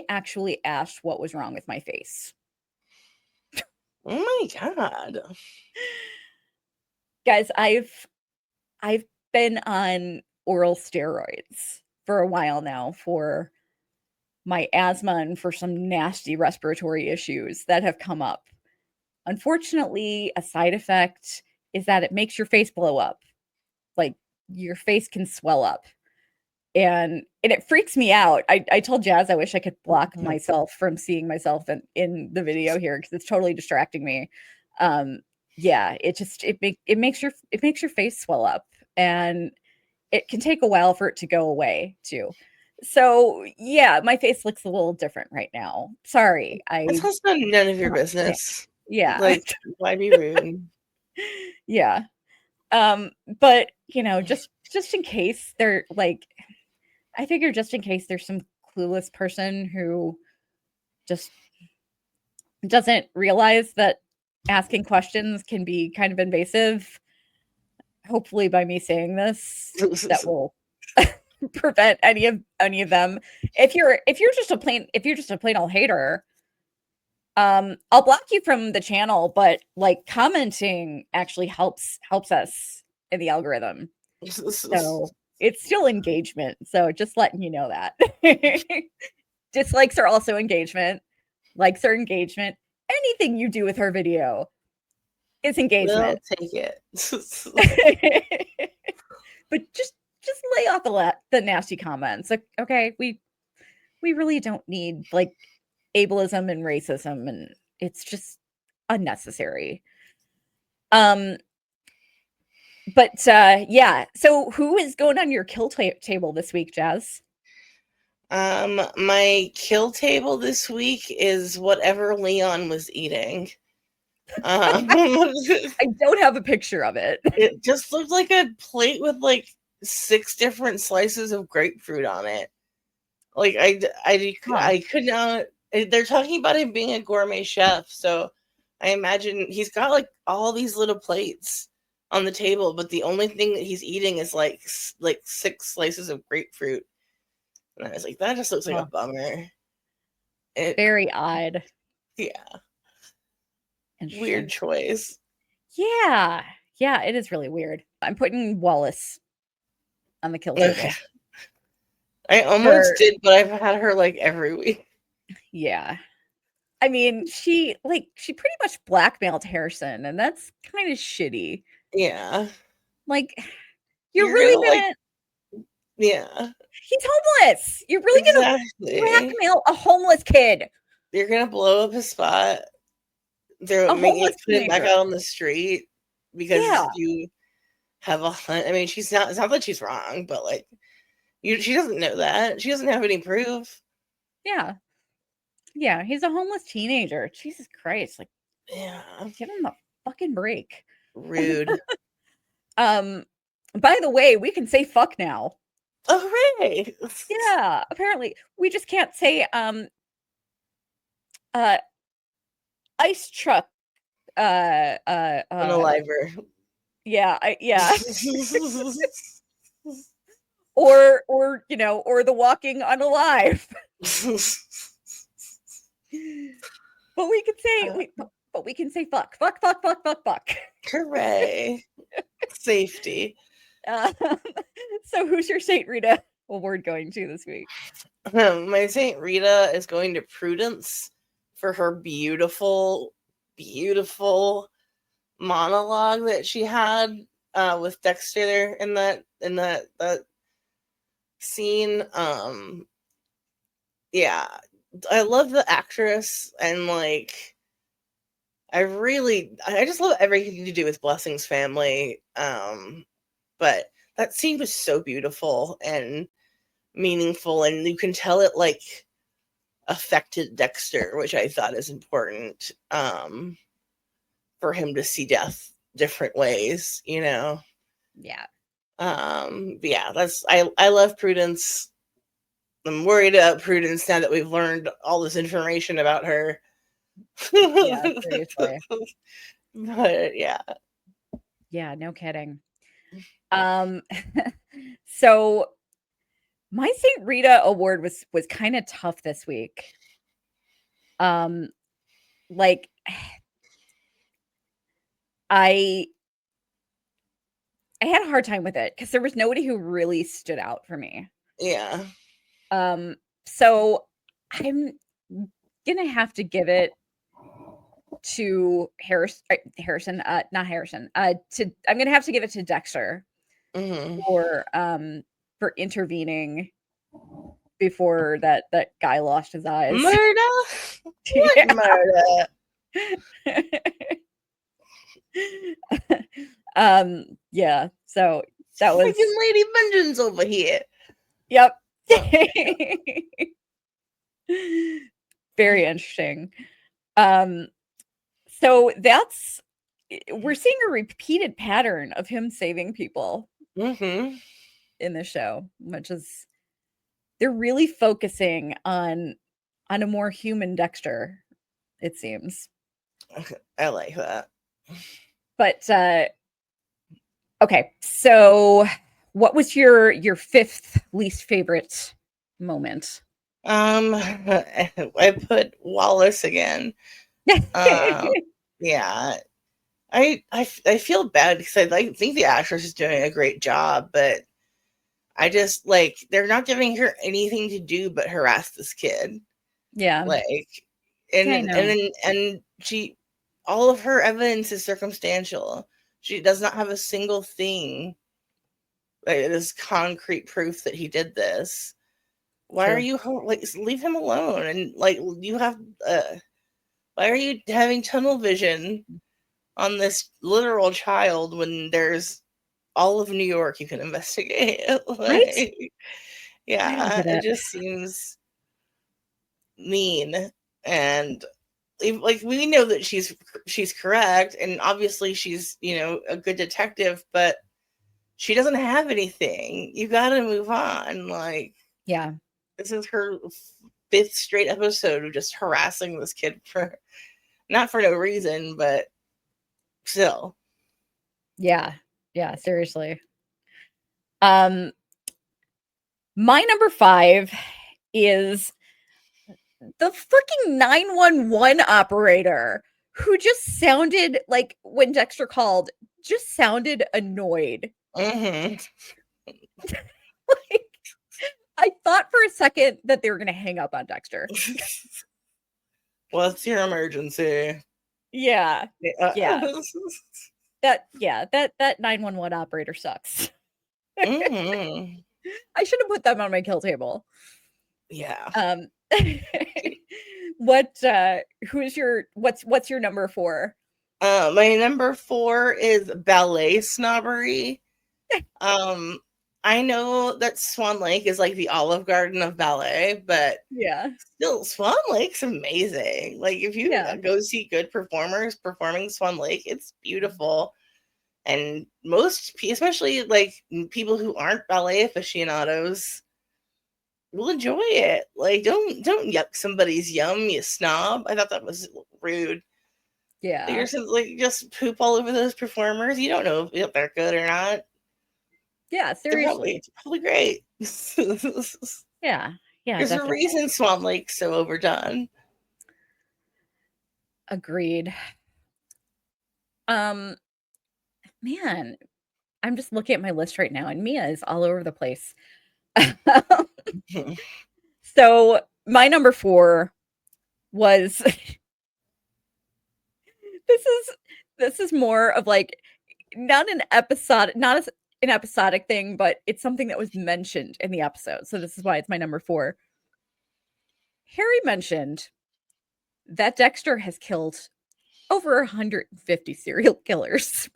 actually asked what was wrong with my face.
Oh my god.
Guys, I've been on oral steroids for a while now for my asthma and for some nasty respiratory issues that have come up. Unfortunately, a side effect is that it makes your face blow up. Like your face can swell up. And it freaks me out. I told Jazz I wish I could block myself from seeing myself in the video here because it's totally distracting me. Yeah, it makes your face swell up, and it can take a while for it to go away too. So yeah, my face looks a little different right now. Sorry,
That's also none of your
cannot stand.
business.
Yeah,
Like, why be rude?
yeah. But you know, just in case they're like, I figure just in case there's some clueless person who just doesn't realize that asking questions can be kind of invasive. Hopefully, by me saying this, that will prevent any of them. If you're just a plain old hater, I'll block you from the channel. But like commenting actually helps us in the algorithm. So it's still engagement. So just letting you know that. Dislikes are also engagement. Likes are engagement. Anything you do with her video is engagement.
We'll take it.
But just lay off the nasty comments. Like, okay, we really don't need like ableism and racism, and it's just unnecessary. But yeah. So who is going on your kill table this week, Jazz?
My kill table this week is whatever Leon was eating.
I don't have a picture of it.
It just looked like a plate with like 6 different slices of grapefruit on it. Like I could not. They're talking about him being a gourmet chef, so I imagine he's got like all these little plates on the table, but the only thing that he's eating is like 6 slices of grapefruit. And I was like, that just looks like a bummer.
Very odd.
Yeah. Weird choice.
Yeah. Yeah, it is really weird. I'm putting Wallace on the kill table.
Okay. I almost did, but I've had her like every week.
Yeah. I mean, she pretty much blackmailed Harrison, and that's kind of shitty.
Yeah.
Like, you're really gonna
yeah.
He's homeless. You're really gonna blackmail a homeless kid.
You're gonna blow up his spot. They're making it put him back out on the street because you have a hunt. I mean, it's not that she's wrong, but like she doesn't know that. She doesn't have any proof.
Yeah. Yeah, he's a homeless teenager. Jesus Christ. Like,
yeah.
Give him a fucking break.
Rude.
By the way, we can say fuck now.
Oh, hooray!
Yeah, apparently. We just can't say uh ice truck
Unaliver.
yeah. Or or the walking unalive. But we can say but we can say fuck. Fuck, fuck, fuck, fuck, fuck.
Hooray. Safety.
So who's your Saint Rita award going to this week?
My Saint Rita is going to Prudence for her beautiful, beautiful monologue that she had with Dexter there in that scene. Yeah, I love the actress, and like I just love everything to do with Blessing's family. But that scene was so beautiful and meaningful, and you can tell it like affected Dexter, which I thought is important for him to see death different ways,
Yeah.
Yeah, I love Prudence. I'm worried about Prudence now that we've learned all this information about her.
Yeah, seriously.
But yeah.
Yeah, no kidding. So my Saint Rita award was kind of tough this week. Like I had a hard time with it because there was nobody who really stood out for me.
Yeah.
So I'm gonna have to give it to Harrison, not Harrison. I'm gonna have to give it to Dexter
Mm-hmm.
for intervening before that guy lost his eyes.
Murder? What
Yeah.
murder?
Yeah, so that was
freaking Lady Vengeance over here.
Yep.
Oh,
Very interesting. So we're seeing a repeated pattern of him saving people
mm-hmm.
in the show, which is they're really focusing on a more human Dexter, it seems.
I like that.
But okay, so what was your fifth least favorite moment?
I put Wallace again. Yeah. I feel bad because I think the actress is doing a great job, but I just like they're not giving her anything to do but harass this kid.
Yeah.
Like and she all of her evidence is circumstantial. She does not have a single thing like this concrete proof that he did this. Why are you like leave him alone? And like you have why are you having tunnel vision on this literal child when there's all of New York you can investigate?
Right?
Yeah, it just seems mean. And like we know that she's correct, and obviously she's a good detective, but she doesn't have anything. You gotta move on. Like,
yeah,
this is her fifth straight episode of just harassing this kid for not for no reason, but still.
Yeah, seriously. My number 5 is the fucking 911 operator who just sounded like when Dexter called, just sounded annoyed.
Mm-hmm.
Like, I thought for a second that they were going to hang up on Dexter.
What's your emergency?
Yeah. That 911 operator sucks.
Mm-hmm.
I should have put them on my kill table.
Yeah.
What's your number 4?
My number 4 is ballet snobbery. I know that Swan Lake is like the Olive Garden of ballet, but
yeah,
still Swan Lake's amazing. Like if you go see good performers performing Swan Lake, it's beautiful. And most, especially like people who aren't ballet aficionados, will enjoy it. Like, don't yuck somebody's yum, you snob. I thought that was rude.
Yeah.
You're just poop all over those performers. You don't know if they're good or not.
Yeah,
They're
seriously.
probably great.
Yeah. Yeah,
There's a
definitely.
reason Swan Lake's so overdone.
Agreed. Man, I'm just looking at my list right now, and Mia is all over the place. So my number 4 was this is more of like not an episodic thing, but it's something that was mentioned in the episode. So this is why it's my number 4. Harry mentioned that Dexter has killed over 150 serial killers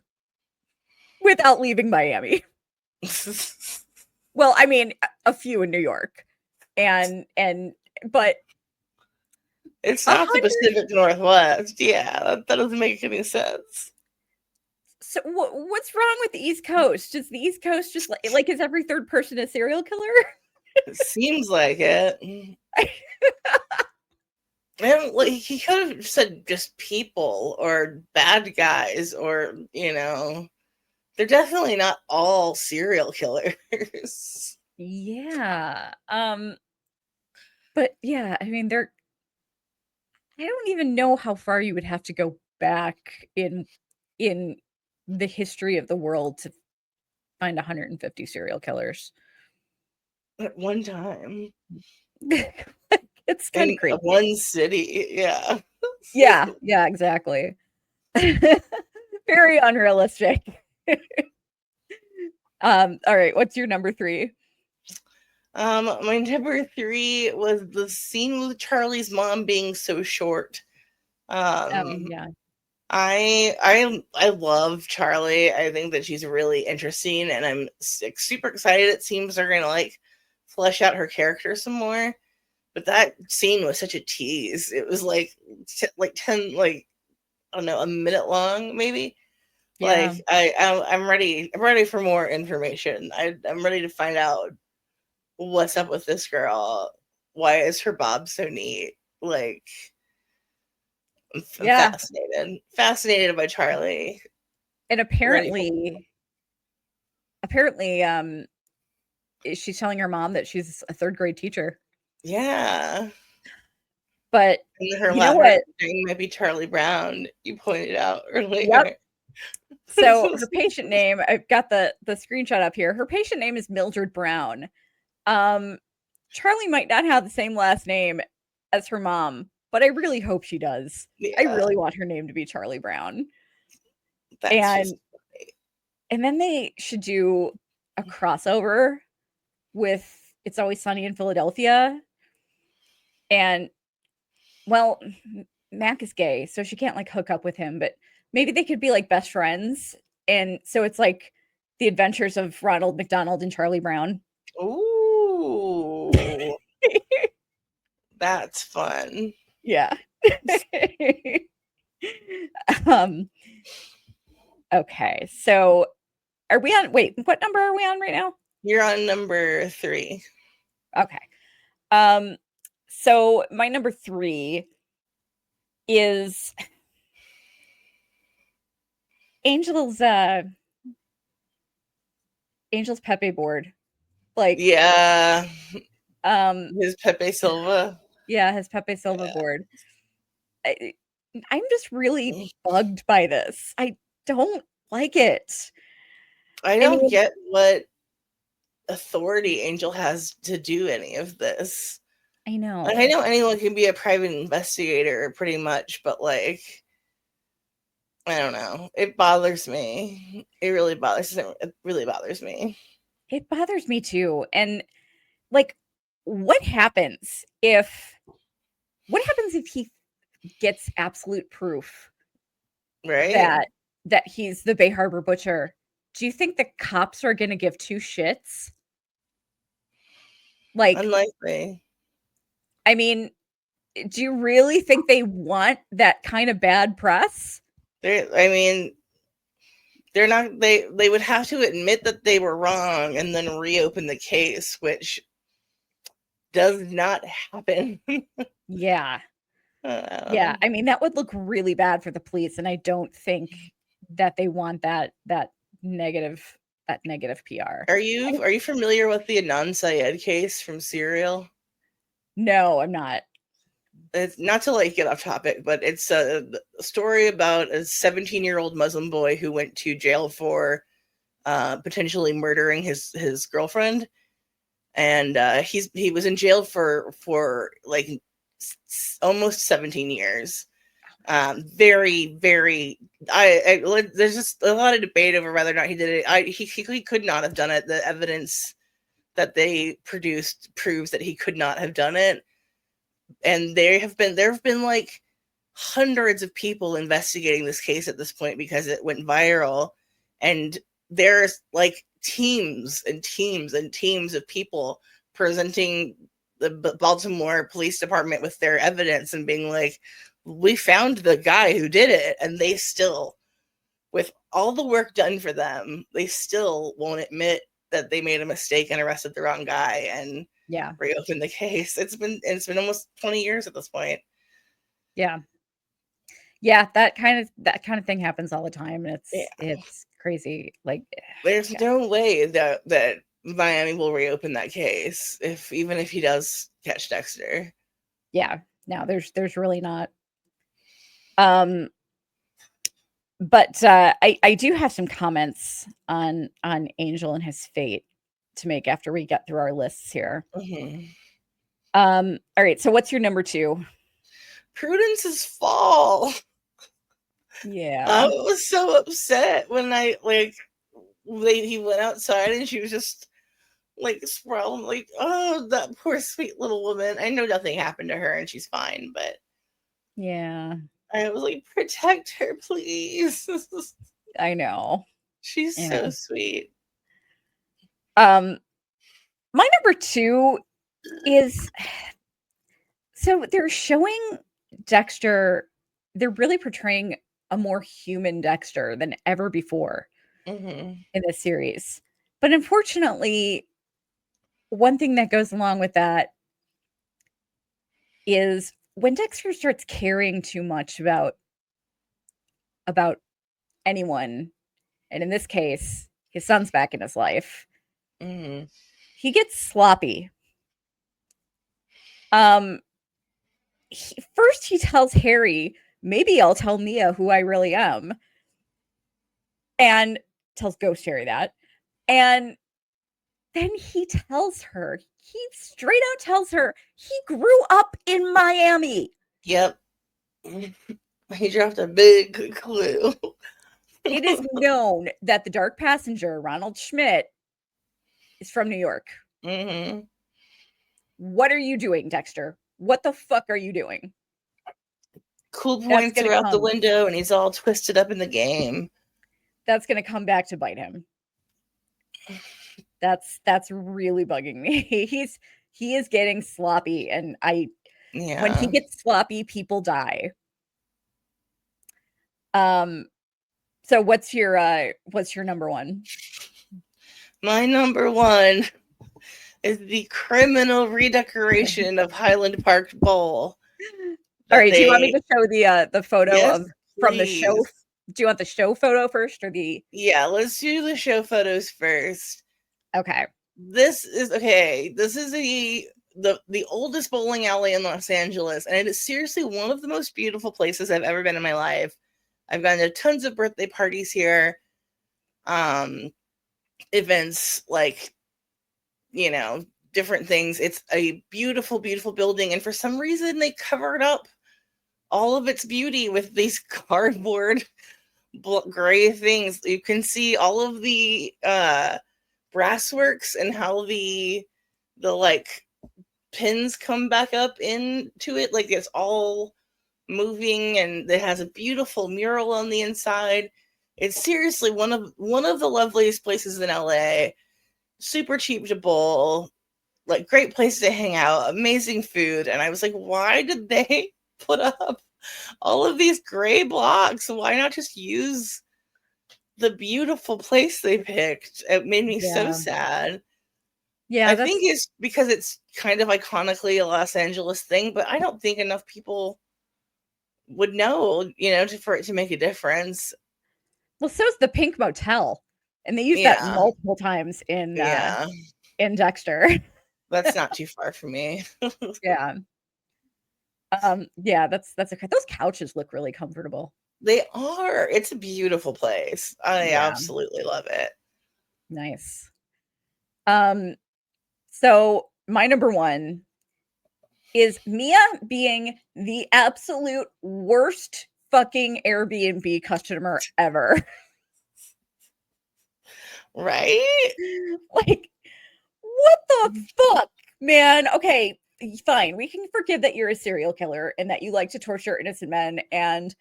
without leaving Miami. Well, I mean, a few in New York. But
it's not
100
the Pacific Northwest. Yeah, that doesn't make any sense.
So what's wrong with the East Coast? Is the East Coast just like is every third person a serial killer?
It seems like it. And like, he could have said just people or bad guys, or they're definitely not all serial killers.
Yeah. But yeah, I mean I don't even know how far you would have to go back in the history of the world to find 150 serial killers.
At one time.
It's kind of
In
crazy.
one city, yeah.
Yeah, exactly. Very unrealistic. All right, what's your number 3?
My number 3 was the scene with Charlie's mom being so short.
Yeah.
I love Charlie. I think that she's really interesting, and I'm super excited. It seems they're gonna like flesh out her character some more. But that scene was such a tease. It was like 10, like, I don't know, a minute long, maybe.
Yeah.
Like, I'm ready. I'm ready for more information. I'm ready to find out what's up with this girl. Why is her bob so neat? Like, I'm
Yeah.
fascinated by Charlie.
And apparently she's telling her mom that she's a 3rd grade teacher.
Yeah.
But
And her
you know
her
what?
name might be Charlie Brown. You pointed out earlier.
Yep. So her patient name, I've got the screenshot up here. Her patient name is Mildred Brown. Charlie might not have the same last name as her mom, but I really hope she does.
Yeah,
I really want her name to be Charlie Brown.
that's just
And then they should do a crossover with It's Always Sunny in Philadelphia. And well, Mac is gay, so she can't like hook up with him, but maybe they could be like best friends. And so it's like the adventures of Ronald McDonald and Charlie Brown.
ooh. That's fun.
Yeah. um okay. So are we on what number are we on right now?
You're on number 3.
Okay. So my number 3 is Angel's Pepe board. Like
Yeah.
um
His Pepe Silva.
yeah, his Pepe Silva board. I'm just really bugged by this. I don't like it.
I
I
don't
mean,
get what authority Angel has to do any of this.
I know.
Like, I know anyone can be a private investigator pretty much, but like, I don't know. It bothers me. It really bothers me.
It bothers me too. And like what happens if he gets absolute proof
Right?
that he's the Bay Harbor butcher? Do you think the cops are going to give 2 shits? Like,
Unlikely.
I mean, do you really think they want that kind of bad press?
I mean, they're not, they would have to admit that they were wrong and then reopen the case, which does not happen.
Yeah. Yeah, I mean, that would look really bad for the police, and I don't think that they want that negative PR.
Are you familiar with the Adnan Syed case from Serial?
No, I'm not.
It's not to like get off topic, but it's a story about a 17-year-old Muslim boy who went to jail for potentially murdering his girlfriend, and he was in jail for like almost 17 years. Very, very. There's just a lot of debate over whether or not he did it. He could not have done it. The evidence that they produced proves that he could not have done it. And there have been like hundreds of people investigating this case at this point because it went viral, and there's like teams and teams and teams of people presenting the Baltimore Police Department with their evidence and being like, we found the guy who did it, and they still, with all the work done for them, they still won't admit that they made a mistake and arrested the wrong guy and reopen the case. It's been almost 20 years at this point.
Yeah, that kind of thing happens all the time, and it's crazy. Like,
there's no way that Miami will reopen that case even if he does catch Dexter.
Yeah, no, there's really not. But I do have some comments on Angel and his fate to make after we get through our lists here.
Mm-hmm.
All right, so what's your number 2?
Prudence's fall.
Yeah,
I was so upset when he went outside and she was just like sprawling, like, oh, that poor sweet little woman. I know nothing happened to her and she's fine, but
yeah,
I was like, protect her, please.
I know.
She's so sweet.
My number 2 is, so they're showing Dexter, they're really portraying a more human Dexter than ever before in this series. But unfortunately, one thing that goes along with that is when Dexter starts caring too much about anyone, and in this case, his son's back in his life, he gets sloppy. First he tells Harry, maybe I'll tell Mia who I really am, and tells Ghost Harry that, and then he tells her, he straight out tells her he grew up in Miami.
Yep. He dropped a big clue.
It is known that the dark passenger, Ronald Schmidt, is from New York. What are you doing, Dexter? What the fuck are you doing?
Cool points throughout the window, and he's all twisted up in the game.
That's going to come back to bite him. That's really bugging me. He is getting sloppy, and when he gets sloppy, people die. So what's your number 1?
My number 1 is the criminal redecoration of Highland Park Bowl.
All right, do you want me to show the photo from the show? Do you want the show photo first or the?
Yeah, let's do the show photos first.
Okay.
This is the oldest bowling alley in Los Angeles, and it is seriously one of the most beautiful places I've ever been in my life. I've gone to tons of birthday parties here, events, like, different things. It's a beautiful, beautiful building, and for some reason they covered up all of its beauty with these cardboard gray things. You can see all of the brassworks and how the like pins come back up into it, like it's all moving, and it has a beautiful mural on the inside. It's seriously one of the loveliest places in LA. Super cheap to bowl, like great place to hang out, amazing food. And I was like, why did they put up all of these gray blocks? Why not just use the beautiful place they picked. It made me so
Yeah.
sad.
Yeah,
I think it's because it's kind of iconically a Los Angeles thing, but I don't think enough people would know, for it to make a difference.
well, so is the Pink Motel, and they use that
Yeah.
multiple times in
Yeah.
Dexter.
That's not too far from me.
Yeah. Yeah, that's okay. Those couches look really comfortable.
They are. It's a beautiful place. I
Yeah.
absolutely love it.
Nice. So my number one is Mia being the absolute worst fucking Airbnb customer ever.
Right?
Like, what the fuck, man? Okay, fine. We can forgive that you're a serial killer and that you like to torture innocent men and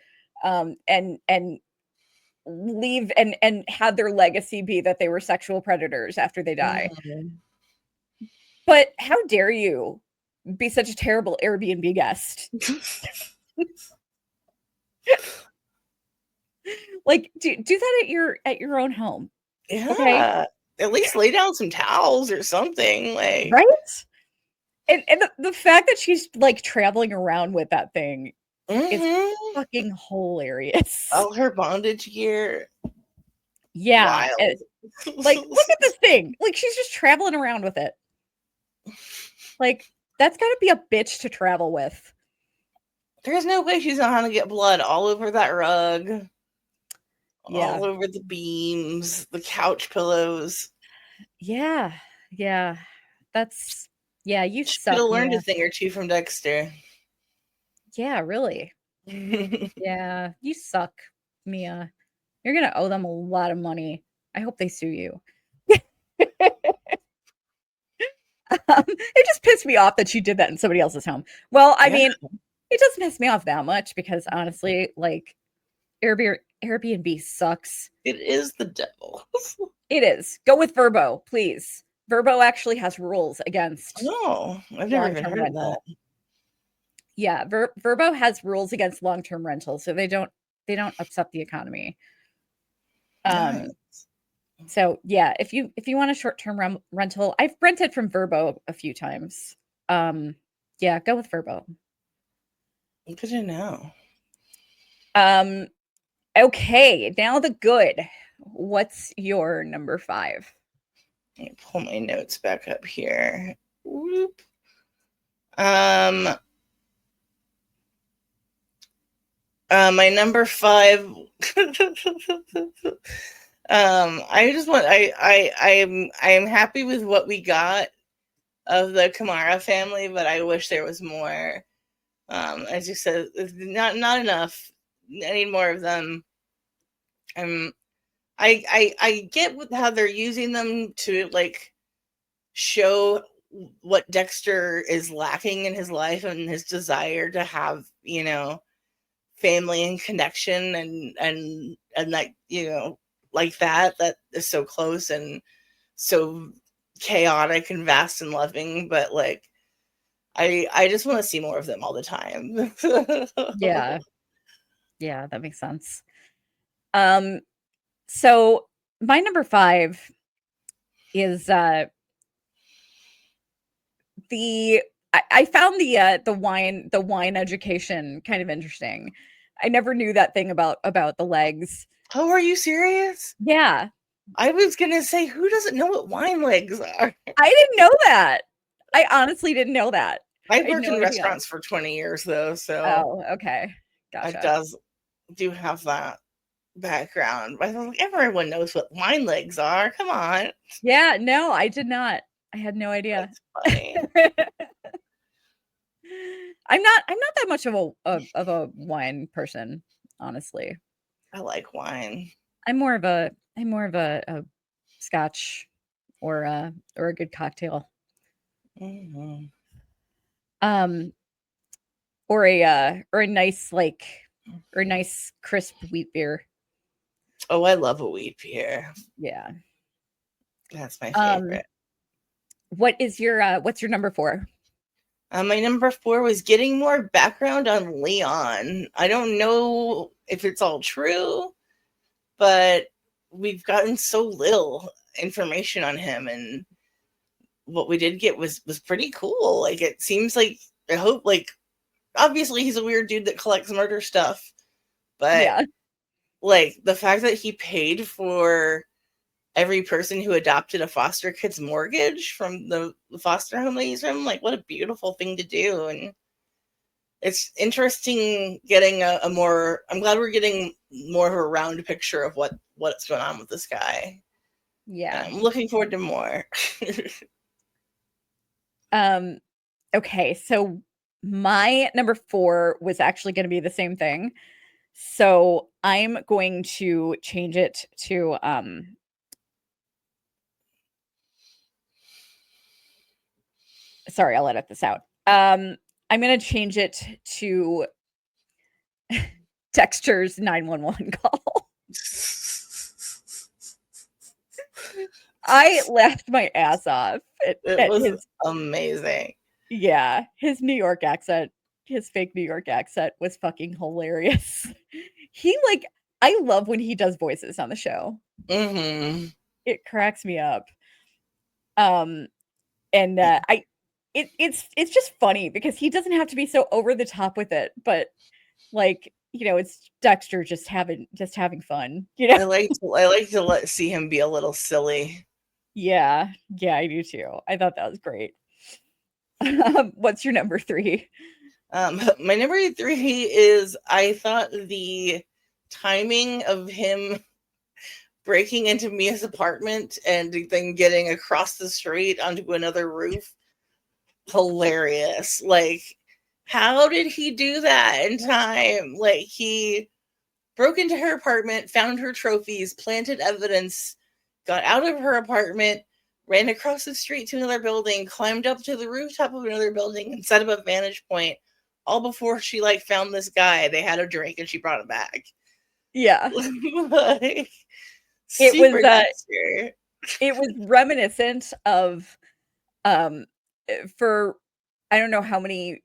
leave and have their legacy be that they were sexual predators after they die.
Mhm.
But how dare you be such a terrible Airbnb guest? Like, do that at your own home. Okay?
Yeah. At least lay down some towels or something. Like,
Right? And the fact that she's like traveling around with that thing is
mhm.
fucking hilarious.
All her bondage gear.
Yeah.
Wild.
Like, look at this thing. Like, she's just traveling around with it. Like, that's gotta be a bitch to travel with.
There's no way she's not gonna get blood all over that rug.
Yeah.
All over the beams, the couch pillows.
Yeah. Yeah. That's you
She could
suck,
have learned
Mia.
a thing or two from Dexter.
Yeah, really. Yeah, you suck, Mia. You're gonna owe them a lot of money. I hope they sue you. It just pissed me off that she did that in somebody else's home. Well, I
Yeah.
mean, it doesn't piss me off that much because honestly, like Airbnb sucks.
It is the devil.
It is. Go with Verbo, please. Verbo actually has rules against
No, I've never even
long-term
heard of that.
rental. Yeah, Verbo has rules against long-term rental, so they don't upset the economy.
Nice.
So yeah, if you want a short-term rental, I've rented from Verbo a few times. Yeah, go with Verbo.
Good to know.
Okay, now the good. What's your number 5?
Let me pull my notes back up here. Whoop. My number 5. I am happy with what we got of the Kamara family, but I wish there was more. As you said, not enough. I need more of them. I get how they're using them to like show what Dexter is lacking in his life and his desire to have, family and connection and like, like that is so close and so chaotic and vast and loving, but like I just want to see more of them all the time.
Yeah. Yeah, that makes sense. So my number 5 is I found the wine education kind of interesting. I never knew that thing about the legs.
Oh, are you serious?
Yeah.
I was gonna say, who doesn't know what wine legs are?
I didn't know that. I honestly didn't know that.
I've
I had
worked
no
in
idea.
restaurants for 20 years though, so
Oh, okay.
I
Gotcha.
do have that background. But I was like, everyone knows what wine legs are. Come on.
Yeah, no, I did not. I had no idea.
That's funny.
I'm not that much of a wine person, honestly.
I like wine.
I'm more of a scotch or a good cocktail.
Mm-hmm.
Or a nice or a nice crisp wheat beer.
Oh, I love a wheat beer.
Yeah.
That's my favorite.
What's your number 4?
My number 4 was getting more background on Leon. I don't know if it's all true, but we've gotten so little information on him, and what we did get was pretty cool. Like, it seems like, I hope, like, obviously he's a weird dude that collects murder stuff, but
Yeah.
like the fact that he paid for every person who adopted a foster kid's mortgage from the foster home they use from, like, what a beautiful thing to do. And it's interesting getting a more, I'm glad we're getting more of a round picture of what's going on with this guy.
Yeah.
I'm looking forward to more.
Okay, so my number 4 was actually going to be the same thing. So I'm going to change it to sorry, I'll edit this out. I'm going to change it to Dexter's 911 call. I laughed my ass off
It
at
was
his
amazing.
yeah, his New York accent, his fake New York accent was fucking hilarious. He like I love when he does voices on the show.
Mm-hmm.
It cracks me up. Um and it's just funny because he doesn't have to be so over the top with it, but like, it's Dexter just having fun,
I like to see him be a little silly.
Yeah, yeah, I do too. I thought that was great. What's your number 3?
My number 3 is, I thought the timing of him breaking into Mia's apartment and then getting across the street onto another roof, hilarious. Like, how did he do that in time? Like, he broke into her apartment, found her trophies, planted evidence, got out of her apartment, ran across the street to another building, climbed up to the rooftop of another building, and set up a vantage point, all before she like found this guy. They had a drink and she brought him back.
Yeah.
Like,
It was
super Dexter.
it was reminiscent of for I don't know how many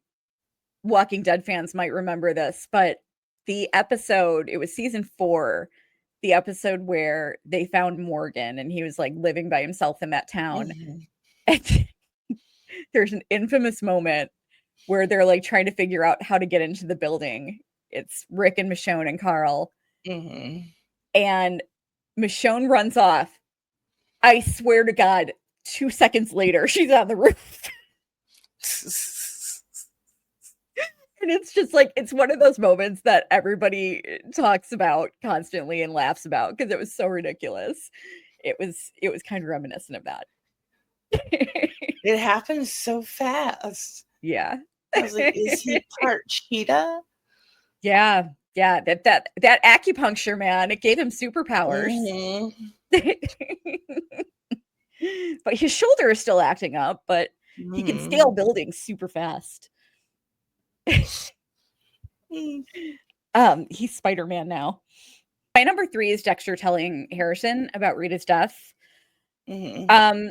Walking Dead fans might remember this, but the episode, it was season 4, the episode where they found Morgan and he was like living by himself in that town.
Mm-hmm.
And there's an infamous moment where they're like trying to figure out how to get into the building. It's Rick and Michonne and Carl.
Mm-hmm.
And Michonne runs off. I swear to God, 2 seconds later, she's on the roof. And it's just like, it's one of those moments that everybody talks about constantly and laughs about because it was so ridiculous. It was kind of reminiscent of that.
It happens so fast.
Yeah.
I was like, is he part cheetah?
Yeah. Yeah. That acupuncture, man, it gave him superpowers.
Mm-hmm.
But his shoulder is still acting up, but he can scale buildings super fast. He's Spider-Man now. My number 3 is Dexter telling Harrison about Rita's death.
Mm-hmm.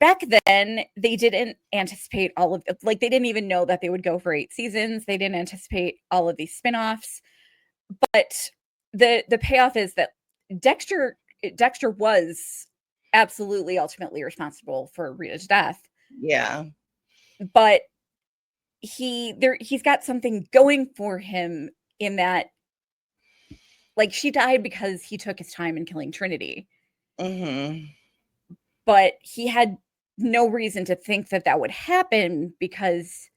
Back then they didn't anticipate all of like they didn't even know that they would go for 8 seasons. They didn't anticipate all of these spin-offs. But the payoff is that Dexter was absolutely ultimately responsible for Rita's death.
Yeah.
But he's got something going for him in that, like, she died because he took his time in killing Trinity.
Mm-hmm.
But he had no reason to think that that would happen because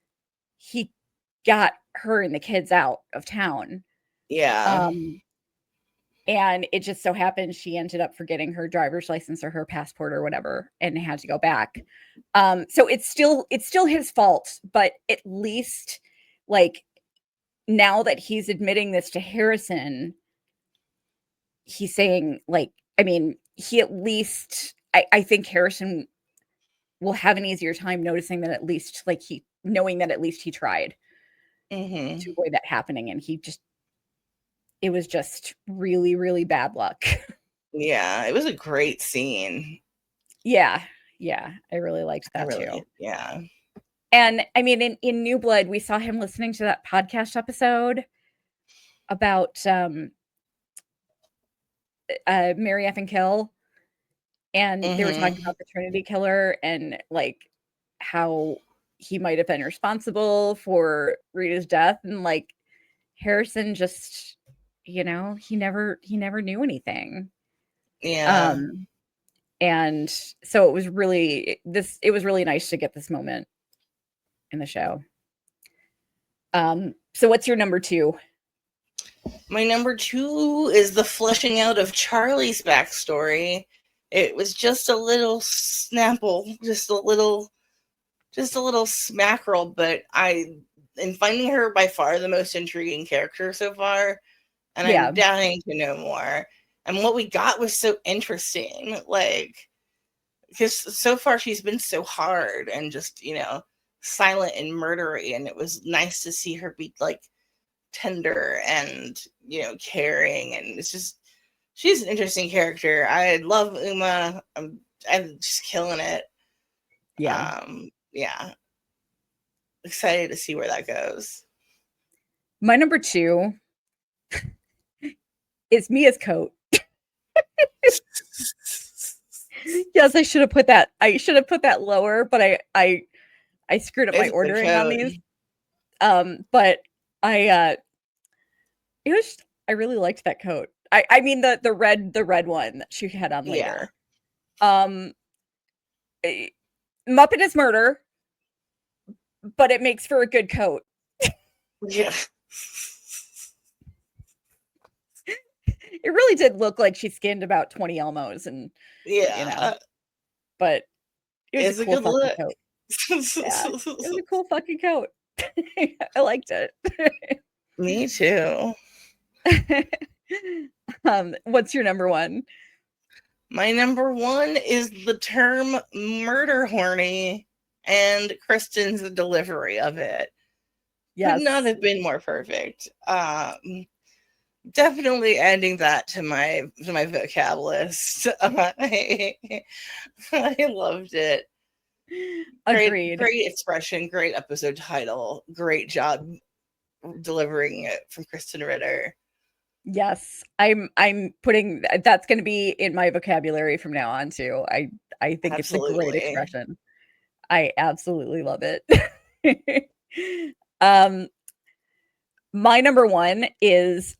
he got her and the kids out of town.
Yeah.
And it just so happened she ended up forgetting her driver's license or her passport or whatever and had to go back. So it's still his fault, but at least, like, now that he's admitting this to Harrison, he's saying, like, I mean, he at least, I think Harrison will have an easier time noticing that at least, like, knowing that at least he tried to avoid that happening. And it was just really, really bad luck.
Yeah, it was a great scene.
Yeah. Yeah. I really liked that too.
Yeah.
And I mean, in New Blood, we saw him listening to that podcast episode about Marry F and Kill, and they were talking
Mm-hmm.
about the Trinity Killer and like how he might have been responsible for Rita's death, and like Harrison just, he never knew anything.
Yeah.
Um, and so it was really nice to get this moment in the show. So what's your number 2?
My number 2 is the fleshing out of Charlie's backstory. It was just a little snapple, just a little smackerel, but I am finding her by far the most intriguing character so far, and I'm
Yeah.
dying to know more. And what we got was so interesting, like, because so far she's been so hard and just, silent and murdery, and it was nice to see her be like tender and, caring, and it's just, she's an interesting character. I love Uma. I'm just killing it.
Yeah.
Yeah. Excited to see where that goes.
My number 2 is Mia's coat. Yes, I should have put that lower, but I screwed up my
It's a good
ordering on
coat.
these. But I I really liked that coat. I mean the red one that she had on
Yeah.
later. Muppet is murder, but it makes for a good coat.
Yeah.
It really did look like she skinned about 20 Elmos, and
Yeah.
but it was
It's
a
a
cool
good
fucking
look.
coat. Yeah, it was a cool fucking coat. I liked it.
Me too.
What's your number 1?
My number 1 is the term murder-horny and Kristen's delivery of it. Could not
Yes.
have been more perfect. Definitely adding that to my vocab list. I loved it.
Agreed.
Great expression, great episode title, great job delivering it from Kristen Ritter.
Yes. I'm putting that's going to be in my vocabulary from now on too. I think it's a great
Absolutely.
expression. I absolutely love it. um my number 1 is,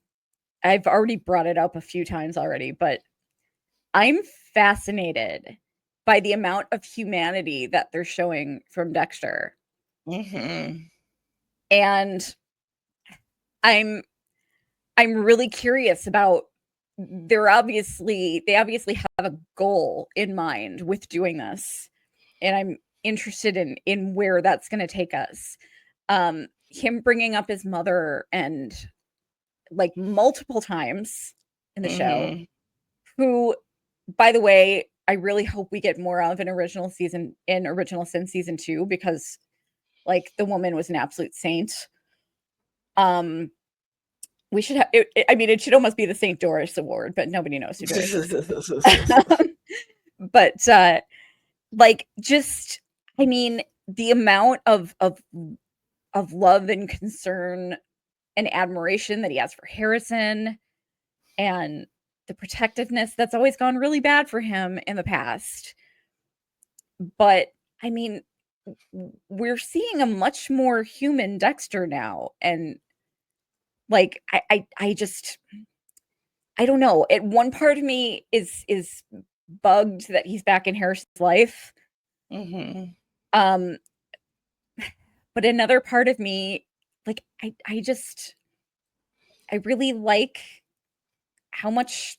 I've already brought it up a few times already, but I'm fascinated by the amount of humanity that they're showing from Dexter.
Mm-hmm.
And I'm really curious about, they obviously have a goal in mind with doing this. And I'm interested in where that's going to take us. Him bringing up his mother, and like multiple times in the show,
Mm-hmm.
who, by the way, I really hope we get more of in Original Sin season 2, because like the woman was an absolute saint. We should have, I mean, it should almost be the St. Doris Award, but nobody knows who Doris is. But like, just, I mean, the amount of love and concern and admiration that he has for Harrison, and the protectiveness that's always gone really bad for him in the past. But I mean, we're seeing a much more human Dexter now, and like I just, I don't know. At one part of me is bugged that he's back in Harrison's life.
Mm-hmm.
Um, but another part of me, like I just, I really like how much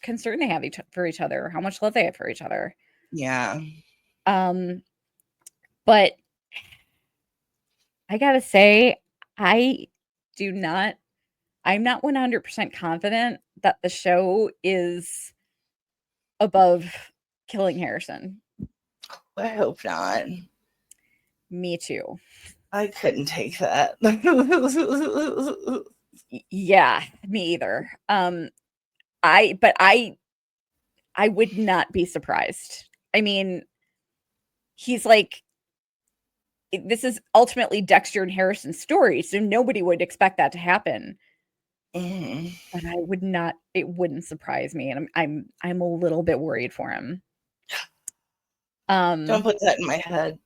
concern they have for each other, how much love they have for each other.
Yeah.
Um, but I gotta say, I do not, I'm not 100% confident that the show is above killing Harrison.
I hope not.
Me too.
I couldn't take that.
Yeah, me either. But I would not be surprised. I mean, he's like, this is ultimately Dexter and Harrison's story, so nobody would expect that to happen. But it wouldn't surprise me, and I'm a little bit worried for him.
Don't put that in my head.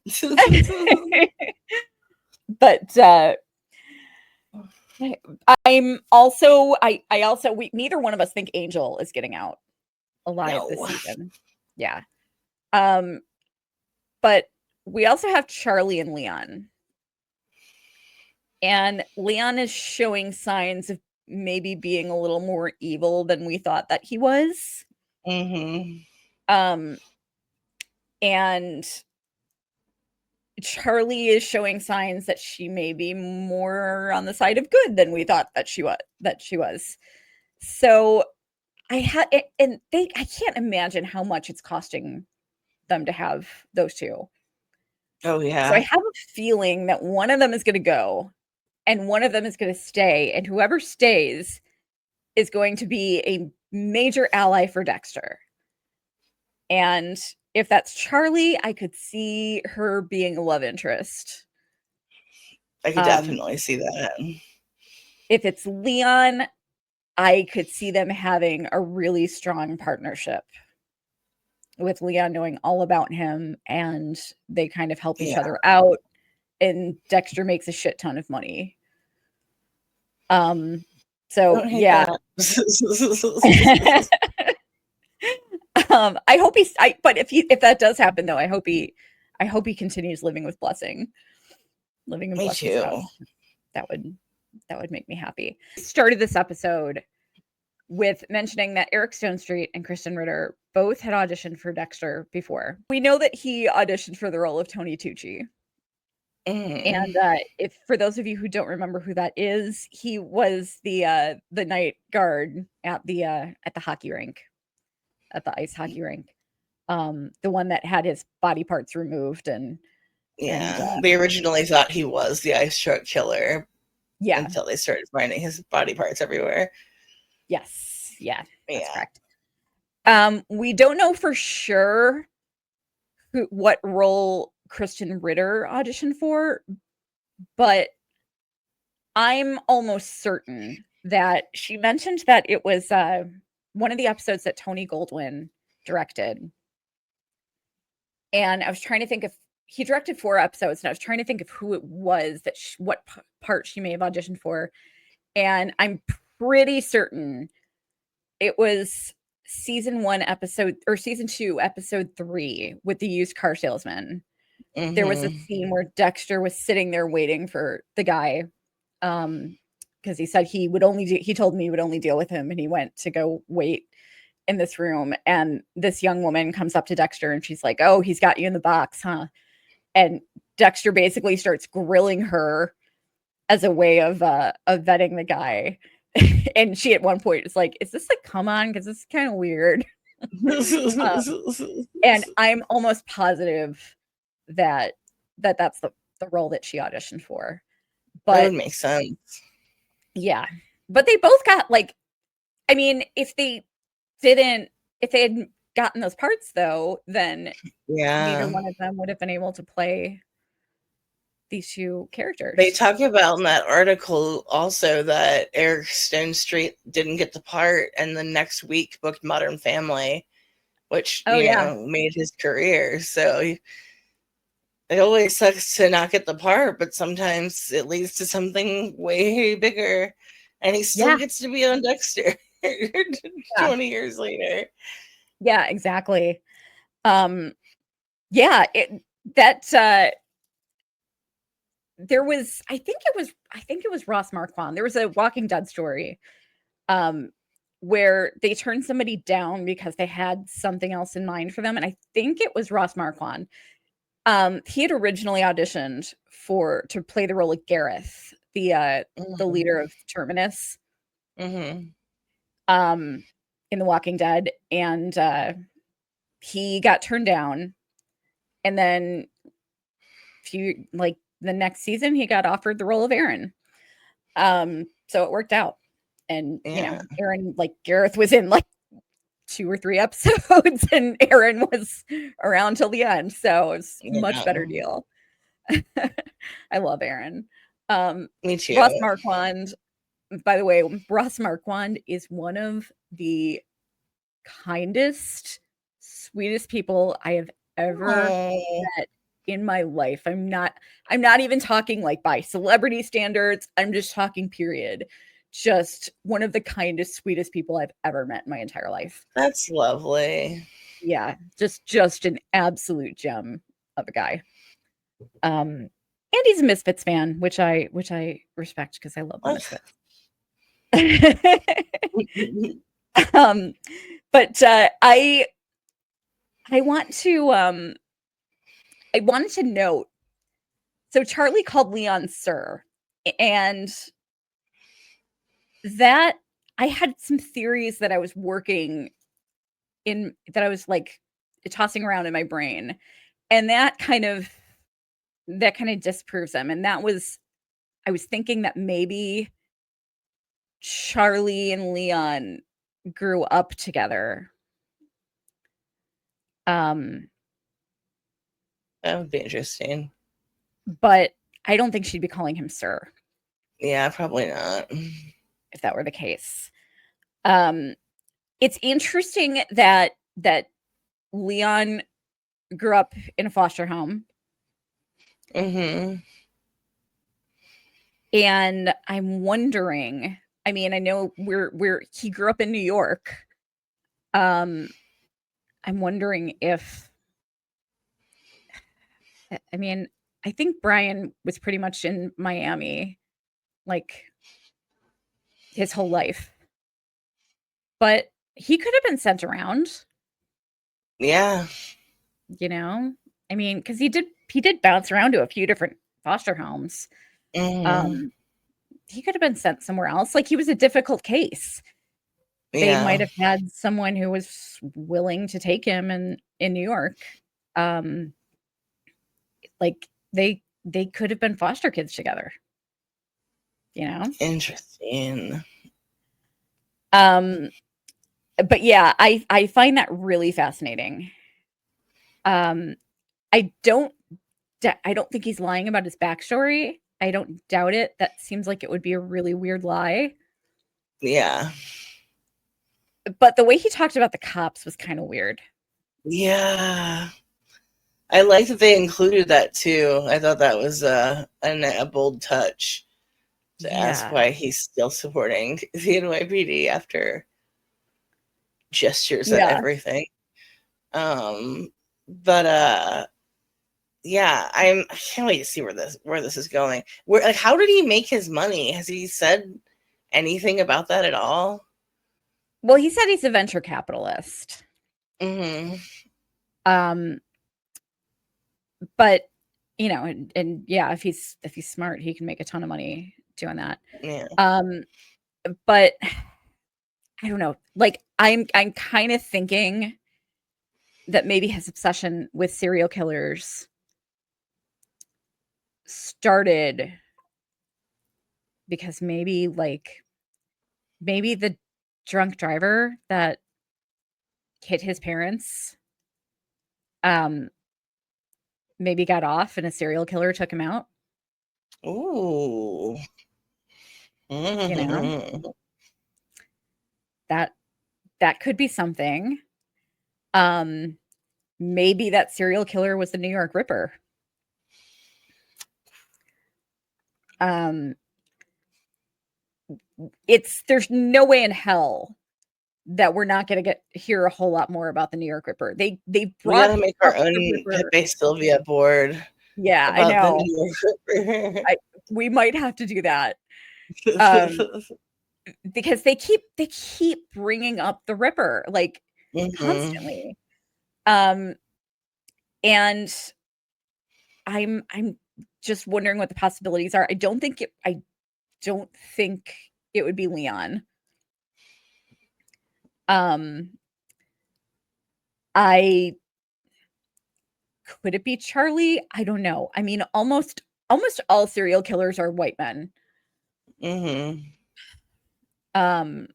But neither one of us think Angel is getting out alive this season. Yeah. But we also have Charlie and Leon. And Leon is showing signs of maybe being a little more evil than we thought that he was. And Charlie is showing signs that she may be more on the side of good than we thought that she was. So I can't imagine how much it's costing them to have those two.
Oh yeah.
So I have a feeling that one of them is going to go and one of them is going to stay, and whoever stays is going to be a major ally for Dexter. And if that's Charlie, I could see her being a love interest.
I could definitely see that.
If it's Leon, I could see them having a really strong partnership, with Leon knowing all about him, and they kind of help each other out, and Dexter makes a shit ton of money. So yeah. I hope but if that does happen though, I hope he continues living with Blessing. Living in Blessing's house. That would make me happy. Started this episode with mentioning that Eric Stonestreet and Kristen Ritter both had auditioned for Dexter before. We know that he auditioned for the role of Tony Tucci. And if for those of you who don't remember who that is, he was the night guard at the hockey rink, at the ice hockey rink. The one that had his body parts removed
they originally thought he was the ice truck killer.
Yeah.
Until they started finding his body parts everywhere.
Yes. Yeah. That's correct. We don't know for sure what role Kristen Ritter auditioned for, but I'm almost certain that she mentioned that it was one of the episodes that Tony Goldwyn directed. And I was trying to think if he directed 4 episodes, and I was trying to think of who it was that what part she may have auditioned for. And I'm pretty certain it was season 1 episode, or season 2 episode 3 with the used car salesman. There was a scene where Dexter was sitting there waiting for the guy, because he said he told me he would only deal with him, and he went to go wait in this room, and this young woman comes up to Dexter and she's like, "Oh, he's got you in the box, huh?" And Dexter basically starts grilling her as a way of vetting the guy. And she at one point is like, "Is this like, come on, because this is kind of weird." And I'm almost positive that that's the role that she auditioned for. But
that would make sense.
Yeah. But they both got, like, I mean, if they had gotten those parts though, then neither one of them would have been able to play these 2 characters.
They talk about in that article also that Eric Stonestreet didn't get the part, and the next week booked Modern Family, which made his career. So it always sucks to not get the part, but sometimes it leads to something way bigger, and he still gets to be on Dexter 20 years later.
Yeah, exactly. There was, I think it was Ross Marquand. There was a Walking Dead story where they turned somebody down because they had something else in mind for them, and I think it was Ross Marquand. He had originally auditioned to play the role of Gareth, the leader of Terminus, in The Walking Dead, and he got turned down, and then the next season he got offered the role of Aaron. So it worked out, and Aaron, Gareth was in 2 or 3 episodes, and Aaron was around till the end, so it's a much better deal. I love Aaron.
Me too.
Ross Marquand by the way, Ross Marquand is one of the kindest, sweetest people I have ever
Oh,
met in my life. I'm not even talking like by celebrity standards. I'm just talking period. Just one of the kindest, sweetest people I've ever met in my entire life.
that's lovely.
Yeah, just an absolute gem of a guy. And he's a Misfits fan, which I respect because I love the
What?
Misfits. um, but I want to I wanted to note, so Charlie called Leon sir, and that I had some theories that I was working in, that I was like tossing around in my brain, and that kind of disproves them. And that was, I was thinking that maybe Charlie and Leon grew up together. Um,
That would be interesting.
but I don't think she'd be calling him sir
Yeah, probably not.
if that were the case. Um, it's interesting that Leon grew up in a foster home,
Mm-hmm.
and I'm wondering. I mean, I know he grew up in New York. Um, I'm wondering if, I mean, I think Brian was pretty much in Miami, like his whole life, but he could have been sent around,
Yeah.
you know? I mean, because he did bounce around to a few different foster homes.
Mm-hmm.
Um, he could have been sent somewhere else. Like, he was a difficult case. They might
Yeah.
have had someone who was willing to take him in New York. Um, like they could have been foster kids together, you know?
Interesting.
Um, but yeah, I find that really fascinating. Um, I don't I don't think he's lying about his backstory. I don't doubt it. That seems like it would be a really weird lie.
Yeah.
But the way he talked about the cops was kind of weird.
Yeah. I like that they included that too. I thought that was a bold touch to ask
Yeah.
why he's still supporting the NYPD after gestures and
Yeah.
everything. But yeah, I can't wait to see where this is going. Where, like, how did he make his money? Has he said anything about that at all?
Well, he said he's a venture capitalist.
Mm-hmm.
Um, but and yeah, if he's smart, he can make a ton of money doing that.
Yeah.
Um, but I don't know. Like, I'm kind of thinking that maybe his obsession with serial killers started because maybe the drunk driver that hit his parents um maybe got off and a serial killer took him out,
Ooh.
you know.
Mm-hmm.
That that could be something. Um maybe that serial killer was the New York Ripper. Um there's no way in hell that we're not going to hear a whole lot more about the New York Ripper. They
We
brought
gotta make
up
our own
the Ripper.
Pepe Sylvia board
Yeah, I
about the
know.
New York.
We might have to do that. Um because they keep bringing up the Ripper, like,
Mm-hmm.
constantly. Um and I'm just wondering what the possibilities are. I don't think it would be Leon. Um I Could it be Charlie? I don't know. I mean, almost all serial killers are white men.
Mm-hmm.
Um,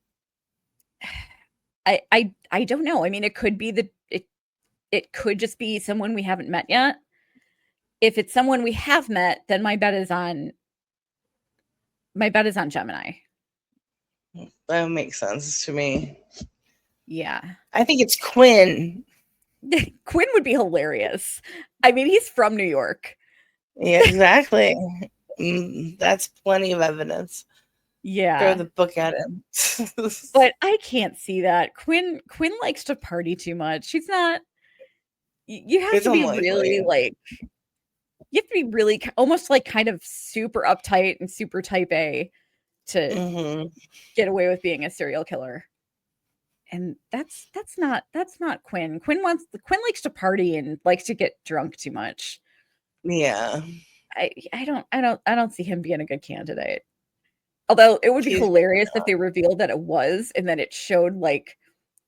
I don't know. I mean, it could just be someone we haven't met yet. If it's someone we have met, then my bet is on Gemini.
That makes sense to me.
Yeah.
I think it's Quinn.
Quinn would be hilarious. I mean, he's from New York.
Yeah, exactly. That's plenty of evidence. Throw
Yeah.
the book at him.
But I can't see that. Quinn likes to party too much. She's not you have
It's
to be really,
unlikely.
like you have to be really almost, like, kind of super uptight and super type A to
Mhm.
get away with being a serial killer. And that's not Quinn. Quinn likes to party and likes to get drunk too much.
Yeah.
I don't see him being a good candidate. Although it would be
He's
hilarious if they revealed that it was, and then it showed, like,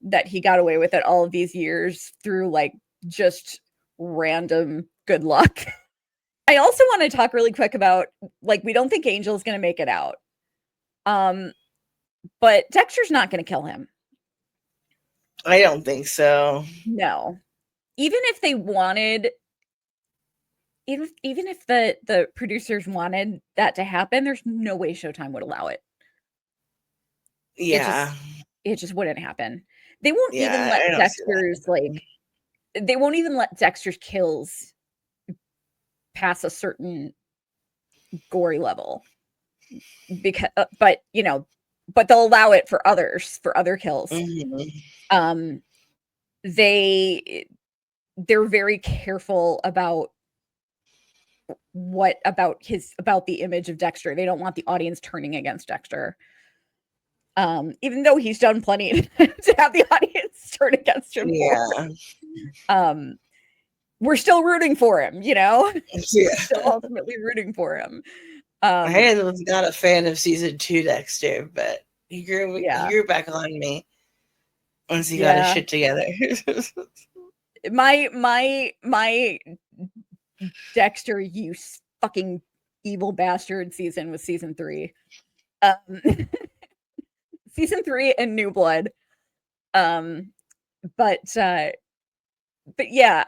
that he got away with it all of these years through, like, just random good luck. I also wanna talk really quick about, like, we don't think Angel's gonna make it out. Um, but Dexter's not gonna kill him.
I don't think so.
No. Even if they wanted even if the producers wanted that to happen, there's no way Showtime would allow it.
Yeah.
It just wouldn't happen. They won't even
Yeah,
let
I don't see
Dexter's,
that.
like they won't even let Dexter's kills pass a certain gory level because but, you know, but they'll allow it for others, for other kills.
Mhm.
Um, they're very careful about about the image of Dexter. They don't want the audience turning against Dexter. Even though he's done plenty to have the audience turn against him for.
Yeah.
Um, we're still rooting for him, you know?
Yeah.
We're still ultimately rooting for him.
I was not a fan of season 2 Dexter, but he
Yeah.
grew back on me once he got his
Yeah.
shit together.
My Dexter, you fucking evil bastard season was season 3. Um, season 3 and New Blood. Um, but yeah,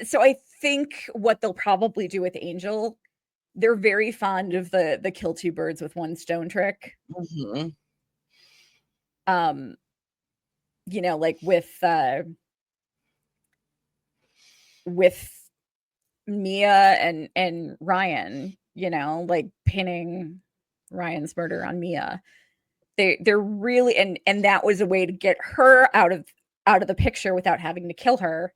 so I think what they'll probably do with Angel, they're very fond of the kill two birds with one stone trick.
Mhm.
You know, like with Mia and Ryan, you know, like pinning Ryan's murder on Mia. They're really and that was a way to get her out of the picture without having to kill her.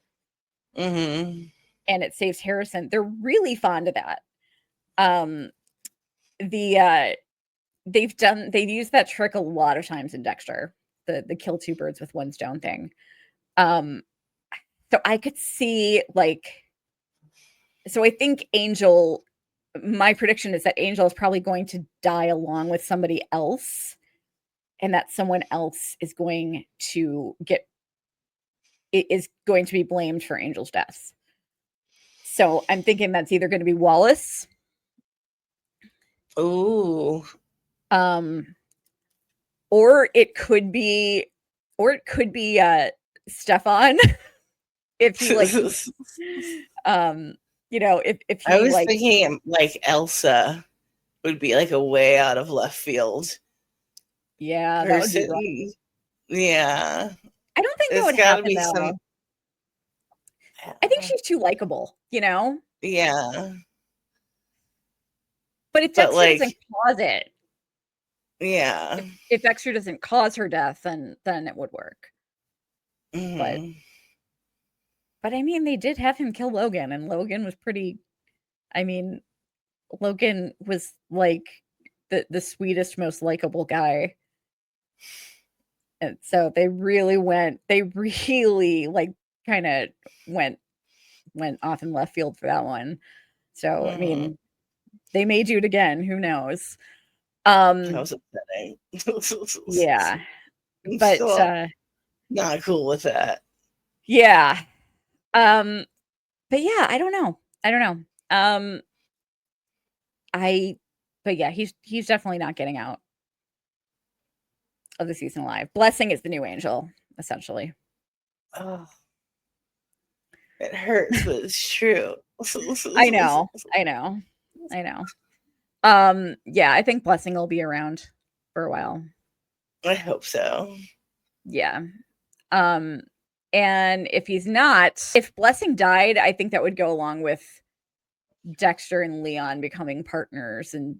Mhm.
And it saves Harrison. They're really fond of that. Um the they've used that trick a lot of times in Dexter, the kill two birds with one stone thing. Um so I could see like so I think Angel my prediction is that Angel is probably going to die along with somebody else and that someone else is going to be blamed for Angel's death. So I'm thinking that's either going to be Wallace,
Ooh.
um, or it could be, Stefan if he like, um, you know, if
I
he
was
like,
thinking like Elsa would be like a way out of left field
yeah, that would be rough.
person. Yeah.
I don't think that
It's
would
got to
happen
be some.
though. I think she's too likable, you know.
Yeah.
But if
But
Dexter doesn't
like,
cause it,
yeah.
if Dexter doesn't cause her death, then it would work. But
Hmm.
I mean, they did have him kill Logan, and Logan was pretty. I mean, Logan was like the sweetest, most likable guy, and so they really like kind of went off in left field for that one. So I
Hmm.
mean, they may do it again. Who knows?
That
Um,
was upsetting.
yeah,
I'm
but
still not cool with that.
yeah, um, but yeah, I don't know. I don't know. I, but yeah, he's definitely not getting out of the season alive. Blessing is the new Angel, essentially.
Oh, it hurts, but it's true.
I know, I know, I know. Yeah, I think Blessing will be around. for a while.
I hope so.
Yeah. And if he's not, if Blessing died, I think that would go along with Dexter and Leon becoming partners, and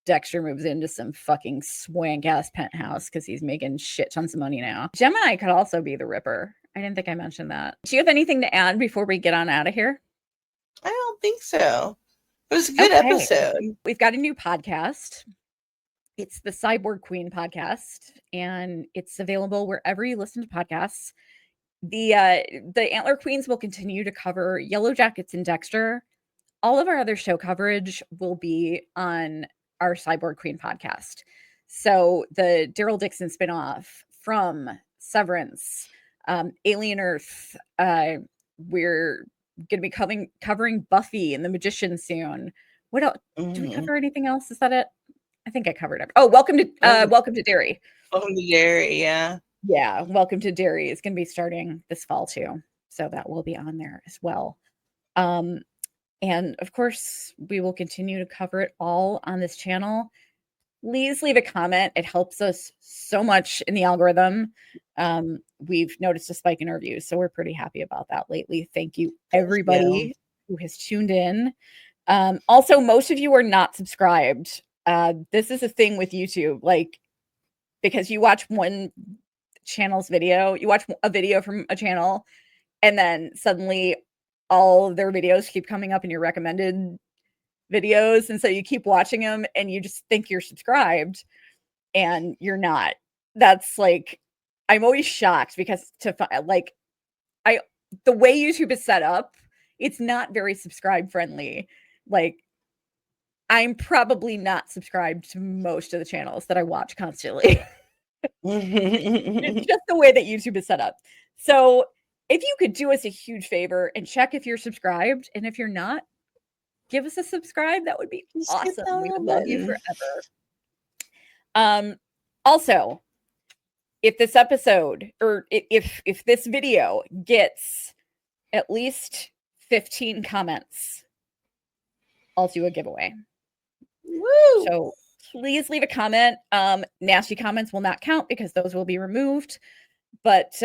Dexter moves into some fucking swank ass penthouse because he's making shit tons of money now. Gemini could also be the Ripper. I didn't think I mentioned that. Do you have anything to add before we get on out of here?
I don't think so. It was a good episode.
We've got a new podcast. It's the Cyborg Queen podcast, and it's available wherever you listen to podcasts. The Antler Queens will continue to cover Yellow Jackets and Dexter. All of our other show coverage will be on our Cyborg Queen podcast. So the Daryl Dixon spinoff, From, Severance, Alien Earth. We're going to be covering Buffy and the Magician soon. What else? Do we cover anything else? Is that it? I think I covered it. Oh, welcome to Derry.
Welcome to Derry, yeah.
Yeah, Welcome to Derry is going to be starting this fall too. So that will be on there as well. And of course, we will continue to cover it all on this channel. Please leave a comment. It helps us so much in the algorithm. We've noticed a spike in our views, so we're pretty happy about that lately. Thank you, everybody who has tuned in. Also, most of you are not subscribed. This is a thing with YouTube, like, because you watch one channel's video, you watch a video from a channel, and then suddenly all of their videos keep coming up in your recommended videos. And so you keep watching them and you just think you're subscribed and you're not. That's like, I'm always shocked because the way YouTube is set up, it's not very subscribe friendly. Like, I'm probably not subscribed to most of the channels that I watch constantly. It's just the way that YouTube is set up. So if you could do us a huge favor and check if you're subscribed, and if you're not, give us a subscribe. That would be awesome. We would love you forever. Also, if this episode, or if this video gets at least 15 comments, I'll do a giveaway.
Woo!
So please leave a comment. Nasty comments will not count because those will be removed. But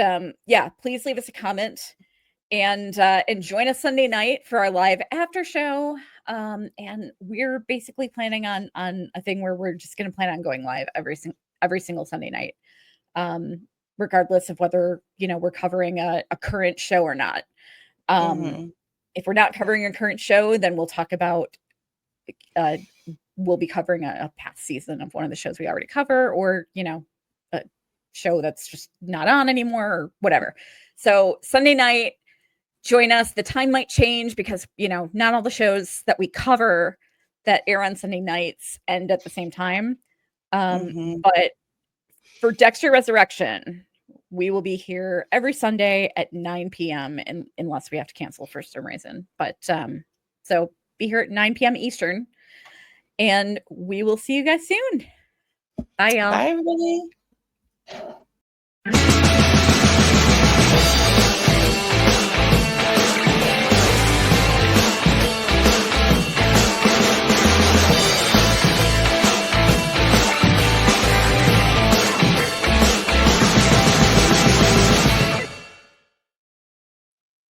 yeah, please leave us a comment and join us Sunday night for our live after show. And we're basically planning on a thing where we're just going to plan on going live every single Sunday night, regardless of whether, we're covering a current show or not. If we're not covering a current show, then we'll talk about we'll be covering a past season of one of the shows we already cover, or a show that's just not on anymore, or whatever. So Sunday night, join us. The time might change because not all the shows that we cover that air on Sunday nights end at the same time. But for Dexter Resurrection, we will be here every Sunday at 9 p.m. unless we have to cancel for some reason. But so be here at 9 p.m. Eastern, and we will see you guys soon. Bye, y'all.
Bye, everybody.